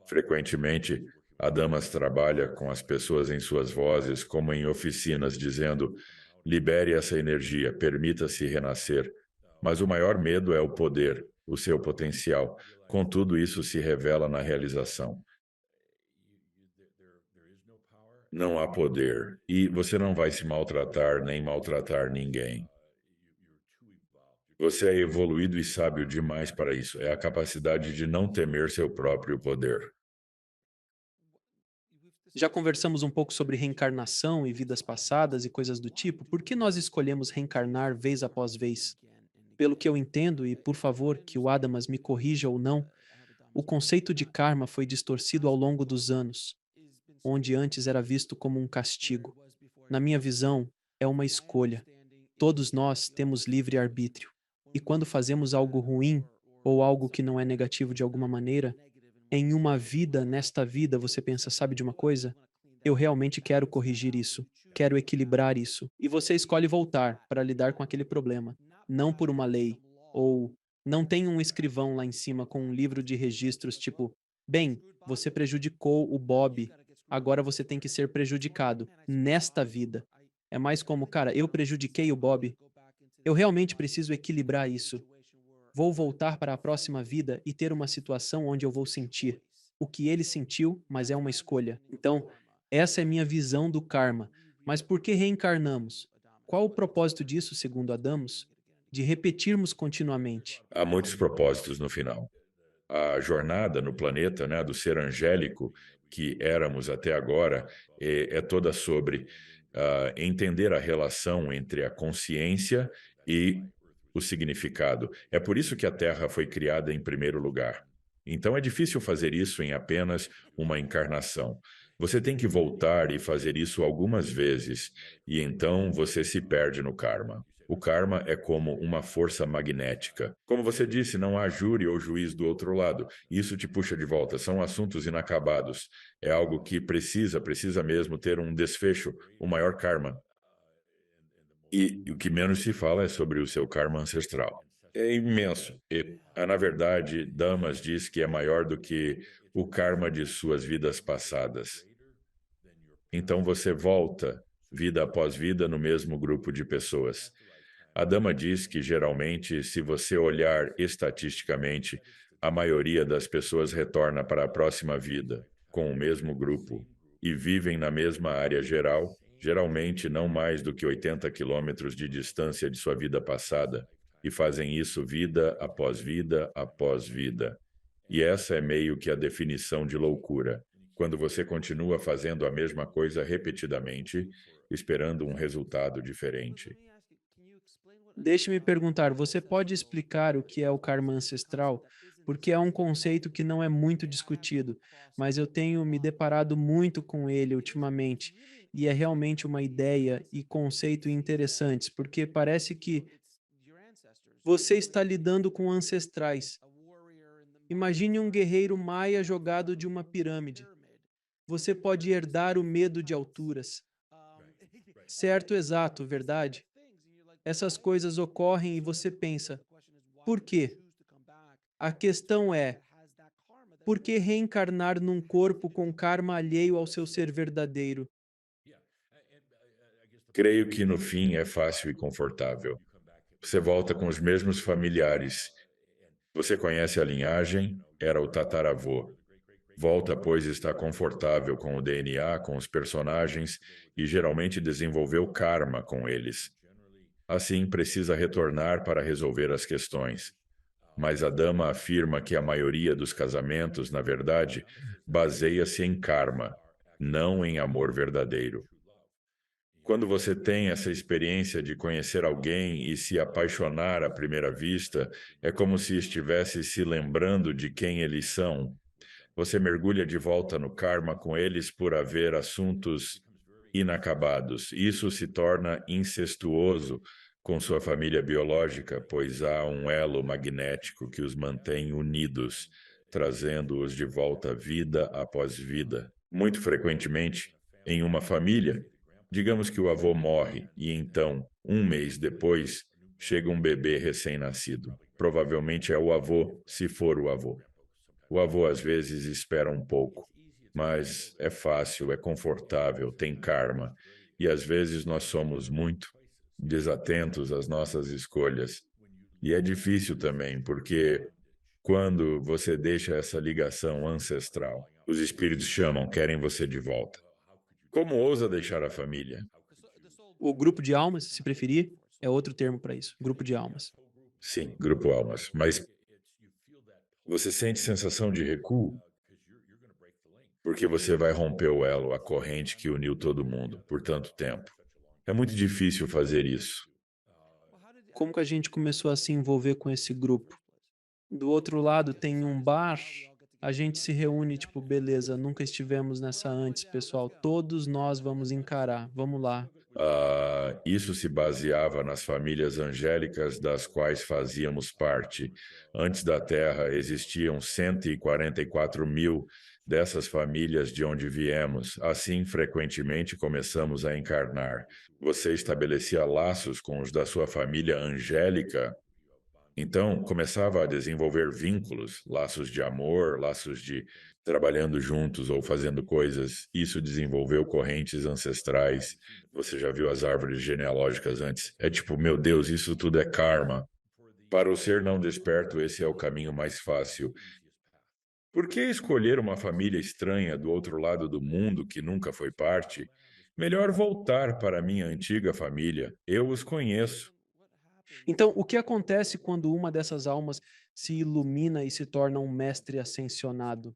frequentemente, a Damas trabalha com as pessoas em suas vozes, como em oficinas, dizendo: libere essa energia, permita-se renascer. Mas o maior medo é o poder, o seu potencial. Contudo, isso se revela na realização. Não há poder, e você não vai se maltratar nem maltratar ninguém. Você é evoluído e sábio demais para isso. É a capacidade de não temer seu próprio poder. Já conversamos um pouco sobre reencarnação e vidas passadas e coisas do tipo. Por que nós escolhemos reencarnar vez após vez? Pelo que eu entendo, e por favor que o Adamas me corrija ou não, O conceito de karma foi distorcido ao longo dos anos, onde antes era visto como um castigo. Na minha visão, é uma escolha. Todos nós temos livre arbítrio. E quando fazemos algo ruim, ou algo que não é negativo de alguma maneira, em uma vida, nesta vida, você pensa, sabe de uma coisa? Eu realmente quero corrigir isso, quero equilibrar isso. E você escolhe voltar para lidar com aquele problema, não por uma lei, ou não tem um escrivão lá em cima com um livro de registros tipo, bem, você prejudicou o Bob, agora você tem que ser prejudicado nesta vida. É mais como, cara, eu prejudiquei o Bob, eu realmente preciso equilibrar isso. Vou voltar para a próxima vida e ter uma situação onde eu vou sentir o que ele sentiu, mas é uma escolha. Então, essa é minha visão do karma. Mas por que reencarnamos? Qual o propósito disso, segundo Adamos? De repetirmos continuamente. Há muitos propósitos no final. A jornada no planeta, né, do ser angélico que éramos até agora, é toda sobre entender a relação entre a consciência e o significado. É por isso que a Terra foi criada em primeiro lugar. Então é difícil fazer isso em apenas uma encarnação. Você tem que voltar e fazer isso algumas vezes, e então você se perde no karma. O karma é como uma força magnética. Como você disse, não há júri ou juiz do outro lado. Isso te puxa de volta. São assuntos inacabados. É algo que precisa mesmo ter um desfecho, o maior karma. E o que menos se fala é sobre o seu karma ancestral. É imenso. Na verdade, Damas diz que é maior do que o karma de suas vidas passadas. Então você volta, vida após vida, no mesmo grupo de pessoas. A dama diz que, geralmente, se você olhar estatisticamente, a maioria das pessoas retorna para a próxima vida com o mesmo grupo e vivem na mesma área geral, geralmente não mais do que 80 quilômetros de distância de sua vida passada, e fazem isso vida após vida após vida. E essa é meio que a definição de loucura, quando você continua fazendo a mesma coisa repetidamente, esperando um resultado diferente. Deixe-me perguntar, você pode explicar o que é o karma ancestral? Porque é um conceito que não é muito discutido, mas eu tenho me deparado muito com ele ultimamente, e é realmente uma ideia e conceito interessantes, porque parece que você está lidando com ancestrais. Imagine um guerreiro maia jogado de uma pirâmide. Você pode herdar o medo de alturas. Certo, exato, verdade? Essas coisas ocorrem e você pensa, por quê? A questão é, por que reencarnar num corpo com karma alheio ao seu ser verdadeiro? Creio que no fim é fácil e confortável. Você volta com os mesmos familiares. Você conhece a linhagem, era o tataravô. Volta, pois está confortável com o DNA, com os personagens e geralmente desenvolveu karma com eles. Assim, precisa retornar para resolver as questões. Mas a dama afirma que a maioria dos casamentos, na verdade, baseia-se em karma, não em amor verdadeiro. Quando você tem essa experiência de conhecer alguém e se apaixonar à primeira vista, é como se estivesse se lembrando de quem eles são. Você mergulha de volta no karma com eles por haver assuntos inacabados. Isso se torna incestuoso com sua família biológica, pois há um elo magnético que os mantém unidos, trazendo-os de volta vida após vida. Muito frequentemente, em uma família, digamos que o avô morre e então, um mês depois, chega um bebê recém-nascido. Provavelmente é o avô, se for o avô. O avô às vezes espera um pouco, mas é fácil, é confortável, tem karma. E às vezes nós somos muito desatentos às nossas escolhas. E é difícil também, porque quando você deixa essa ligação ancestral, os espíritos chamam, querem você de volta. Como ousa deixar a família? O grupo de almas, se preferir, é outro termo para isso, grupo de almas. Sim, grupo almas. Mas você sente sensação de recuo? Porque você vai romper o elo, a corrente que uniu todo mundo por tanto tempo. É muito difícil fazer isso. Como que a gente começou a se envolver com esse grupo? Do outro lado tem um bar. A gente se reúne, tipo, beleza, nunca estivemos nessa antes, pessoal. Todos nós vamos encarar. Vamos lá. Isso se baseava nas famílias angélicas das quais fazíamos parte. Antes da Terra, existiam 144 mil dessas famílias de onde viemos. Assim, frequentemente começamos a encarnar. Você estabelecia laços com os da sua família angélica, então começava a desenvolver vínculos, laços de amor, laços de trabalhando juntos ou fazendo coisas. Isso desenvolveu correntes ancestrais. Você já viu as árvores genealógicas antes? É tipo, meu Deus, isso tudo é karma. Para o ser não desperto, esse é o caminho mais fácil. Por que escolher uma família estranha do outro lado do mundo que nunca foi parte? Melhor voltar para a minha antiga família. Eu os conheço. Então, o que acontece quando uma dessas almas se ilumina e se torna um mestre ascensionado?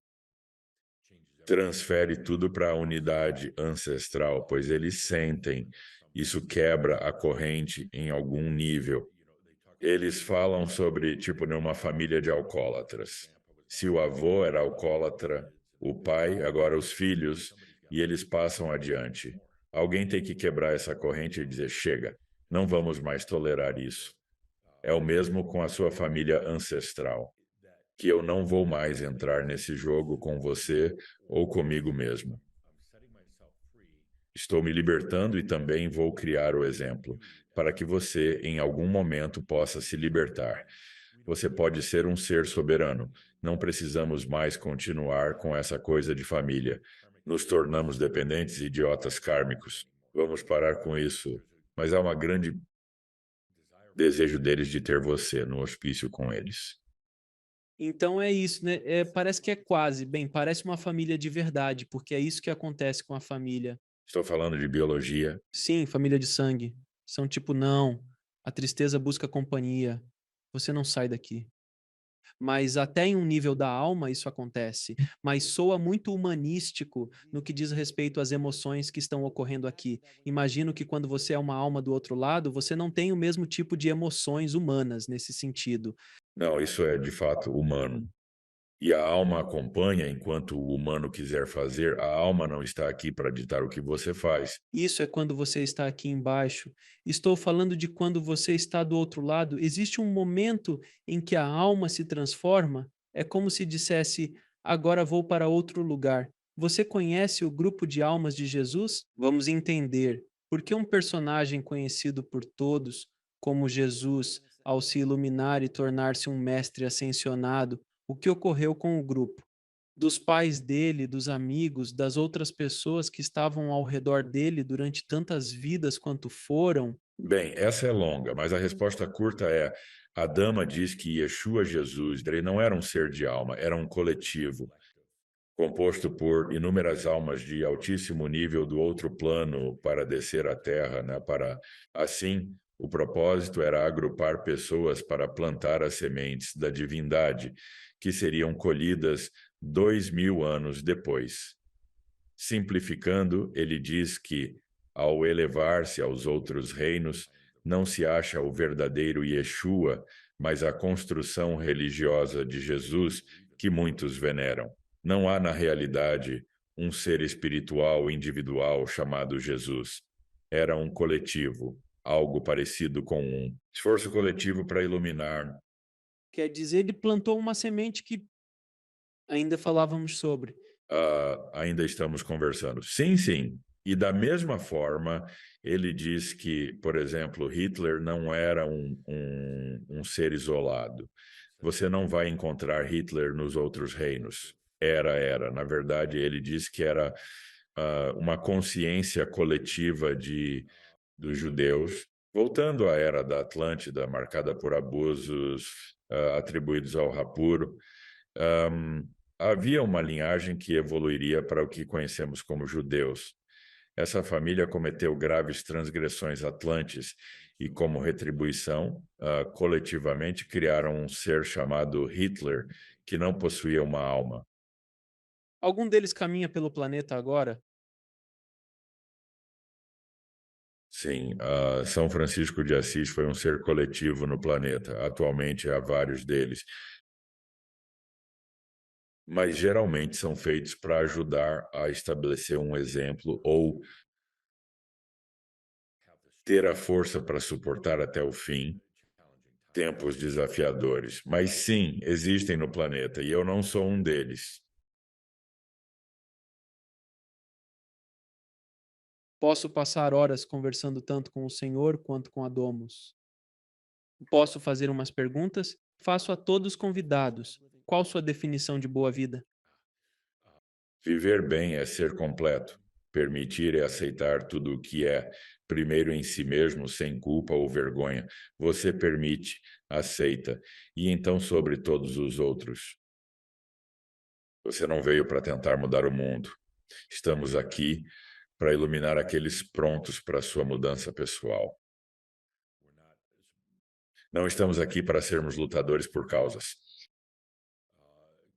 Transfere tudo para a unidade ancestral, pois eles sentem. Isso quebra a corrente em algum nível. Eles falam sobre, tipo, numa família de alcoólatras. Se o avô era alcoólatra, o pai, agora os filhos, e eles passam adiante. Alguém tem que quebrar essa corrente e dizer: chega, não vamos mais tolerar isso. É o mesmo com a sua família ancestral, que eu não vou mais entrar nesse jogo com você ou comigo mesmo. Estou me libertando e também vou criar o exemplo, para que você, em algum momento, possa se libertar. Você pode ser um ser soberano. Não precisamos mais continuar com essa coisa de família. Nos tornamos dependentes e idiotas kármicos. Vamos parar com isso. Mas há um grande desejo deles de ter você no hospício com eles. Então é isso, né? Parece que é quase, bem, parece uma família de verdade, porque é isso que acontece com a família. Estou falando de biologia. Sim, família de sangue. São tipo, não, a tristeza busca companhia. Você não sai daqui. Mas até em um nível da alma isso acontece, mas soa muito humanístico no que diz respeito às emoções que estão ocorrendo aqui. Imagino que quando você é uma alma do outro lado, você não tem o mesmo tipo de emoções humanas nesse sentido. Não, isso é de fato humano. E a alma acompanha enquanto o humano quiser fazer. A alma não está aqui para ditar o que você faz. Isso é quando você está aqui embaixo. Estou falando de quando você está do outro lado. Existe um momento em que a alma se transforma. É como se dissesse: agora vou para outro lugar. Você conhece o grupo de almas de Jesus? Vamos entender por que um personagem conhecido por todos, como Jesus, ao se iluminar e tornar-se um mestre ascensionado, o que ocorreu com o grupo? Dos pais dele, dos amigos, das outras pessoas que estavam ao redor dele durante tantas vidas quanto foram. Bem, essa é longa, mas a resposta curta é: a dama diz que Yeshua Jesus, ele não era um ser de alma, era um coletivo, composto por inúmeras almas de altíssimo nível do outro plano para descer à Terra, né? Para assim, o propósito era agrupar pessoas para plantar as sementes da divindade, que seriam colhidas 2000 anos depois. Simplificando, ele diz que, ao elevar-se aos outros reinos, não se acha o verdadeiro Yeshua, mas a construção religiosa de Jesus que muitos veneram. Não há, na realidade, um ser espiritual individual chamado Jesus. Era um coletivo, algo parecido com um esforço coletivo para iluminar. Quer dizer, ele plantou uma semente que ainda falávamos sobre. Ainda estamos conversando. Sim, sim. E da mesma forma, ele diz que, por exemplo, Hitler não era um ser isolado. Você não vai encontrar Hitler nos outros reinos. Era. Na verdade, ele diz que era uma consciência coletiva dos judeus, voltando à era da Atlântida, marcada por abusos atribuídos ao Rapuro. Um, Havia uma linhagem que evoluiria para o que conhecemos como judeus. Essa família cometeu graves transgressões atlantes e, como retribuição, coletivamente criaram um ser chamado Hitler, que não possuía uma alma. Algum deles caminha pelo planeta agora? Sim, São Francisco de Assis foi um ser coletivo no planeta. Atualmente há vários deles. mas geralmente são feitos para ajudar a estabelecer um exemplo ou ter a força para suportar até o fim tempos desafiadores. Mas sim, existem no planeta e eu não sou um deles. Posso passar horas conversando tanto com o Senhor quanto com a Domus. Posso fazer umas perguntas? Faço a todos convidados. Qual sua definição de boa vida? Viver bem é ser completo. Permitir e aceitar tudo o que é, primeiro em si mesmo, sem culpa ou vergonha. Você permite, aceita, e então sobre todos os outros. Você não veio para tentar mudar o mundo. Estamos aqui para iluminar aqueles prontos para a sua mudança pessoal. Não estamos aqui para sermos lutadores por causas.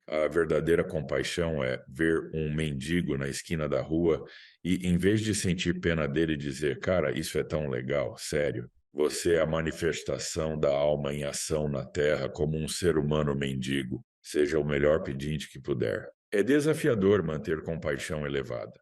A verdadeira compaixão é ver um mendigo na esquina da rua e, em vez de sentir pena dele, dizer: Cara, isso é tão legal, sério. Você é a manifestação da alma em ação na terra como um ser humano mendigo. Seja o melhor pedinte que puder. É desafiador manter compaixão elevada.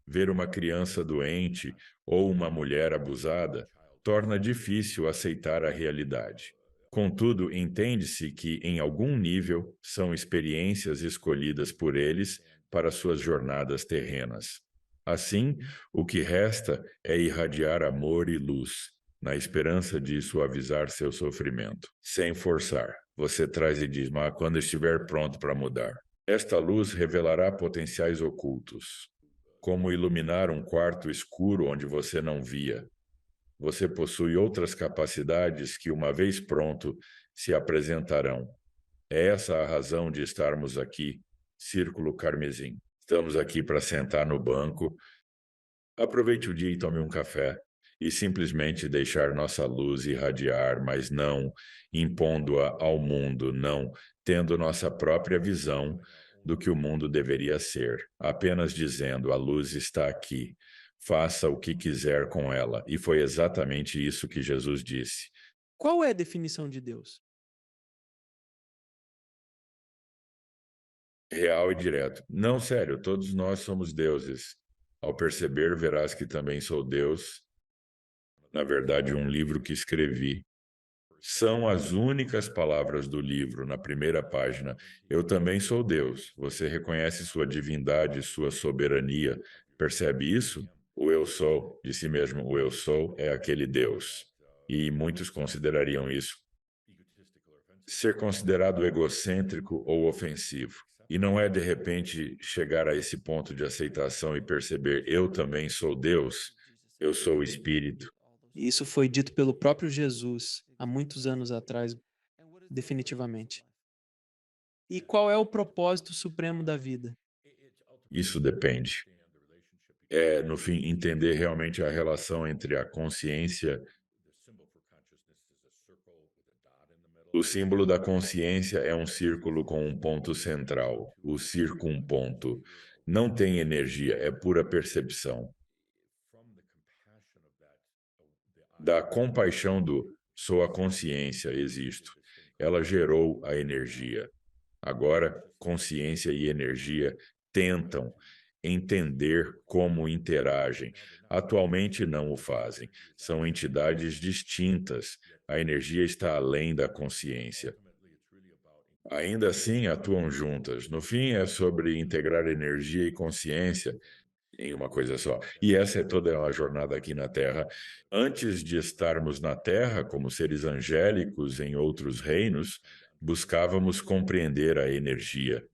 Ver uma criança doente ou uma mulher abusada torna difícil aceitar a realidade. Contudo, entende-se que, em algum nível, são experiências escolhidas por eles para suas jornadas terrenas. Assim, o que resta é irradiar amor e luz, na esperança de suavizar seu sofrimento. Sem forçar, você traz e diz: Mas quando estiver pronto para mudar. Esta luz revelará potenciais ocultos, como iluminar um quarto escuro onde você não via. Você possui outras capacidades que, uma vez pronto, se apresentarão. É essa a razão de estarmos aqui, Círculo Carmesim. Estamos aqui para sentar no banco. Aproveite o dia e tome um café e simplesmente deixar nossa luz irradiar, mas não impondo-a ao mundo, não tendo nossa própria visão do que o mundo deveria ser, apenas dizendo: a luz está aqui, faça o que quiser com ela. E foi exatamente isso que Jesus disse. Qual é a definição de Deus? Real e direto. Não, sério, todos nós somos deuses. Ao perceber, verás que também sou Deus. Na verdade, um livro que escrevi. São as únicas palavras do livro, na primeira página. Eu também sou Deus. Você reconhece sua divindade, sua soberania. Percebe isso? O eu sou, de si mesmo, o eu sou é aquele Deus. E muitos considerariam isso ser considerado egocêntrico ou ofensivo. E não é, de repente, chegar a esse ponto de aceitação e perceber: eu também sou Deus, eu sou o Espírito. Isso foi dito pelo próprio Jesus há muitos anos atrás, definitivamente. E qual é o propósito supremo da vida? Isso depende. É, no fim, entender realmente a relação entre a consciência. O símbolo da consciência é um círculo com um ponto central, o circunponto. Não tem energia, é pura percepção. Da compaixão do sou a consciência, existo. Ela gerou a energia. Agora, consciência e energia tentam entender como interagem. Atualmente não o fazem. São entidades distintas. A energia está além da consciência. Ainda assim, atuam juntas. No fim, é sobre integrar energia e consciência em uma coisa só. E essa é toda a jornada aqui na Terra. Antes de estarmos na Terra, como seres angélicos em outros reinos, buscávamos compreender a energia.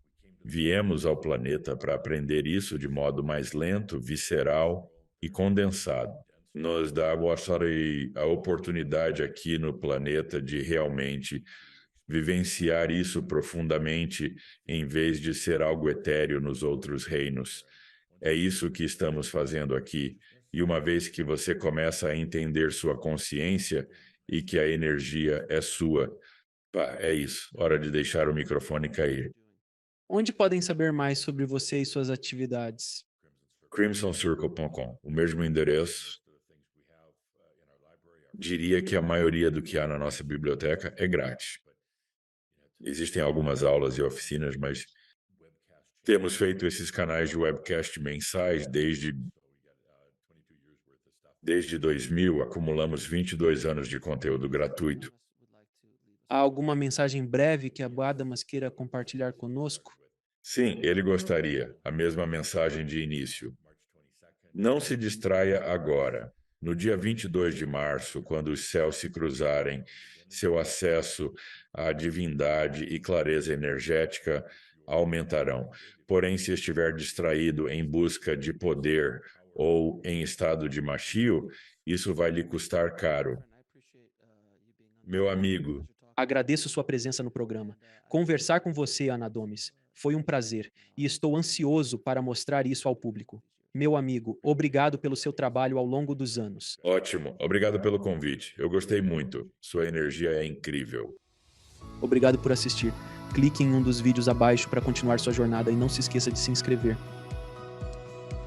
Viemos ao planeta para aprender isso de modo mais lento, visceral e condensado. Nos dá a oportunidade aqui no planeta de realmente vivenciar isso profundamente, em vez de ser algo etéreo nos outros reinos. É isso que estamos fazendo aqui. E uma vez que você começa a entender sua consciência e que a energia é sua, pá, é isso. Hora de deixar o microfone cair. Onde podem saber mais sobre você e suas atividades? crimsoncircle.com, o mesmo endereço. Diria que a maioria do que há na nossa biblioteca é grátis. Existem algumas aulas e oficinas, mas Temos feito esses canais de webcast mensais desde 2000, acumulamos 22 anos de conteúdo gratuito. Há alguma mensagem breve que a Adamas queira compartilhar conosco? Sim, ele gostaria, a mesma mensagem de início. Não se distraia agora. No dia 22 de março, quando os céus se cruzarem, seu acesso à divindade e clareza energética aumentarão. Porém, se estiver distraído em busca de poder ou em estado de machio, isso vai lhe custar caro. Meu amigo, Agradeço sua presença no programa. Conversar com você, Ana Domes, foi um prazer e estou ansioso para mostrar isso ao público. Meu amigo, obrigado pelo seu trabalho ao longo dos anos. ótimo. Obrigado pelo convite. Eu gostei muito. Sua energia é incrível. Obrigado por assistir. Clique em um dos vídeos abaixo para continuar sua jornada e não se esqueça de se inscrever.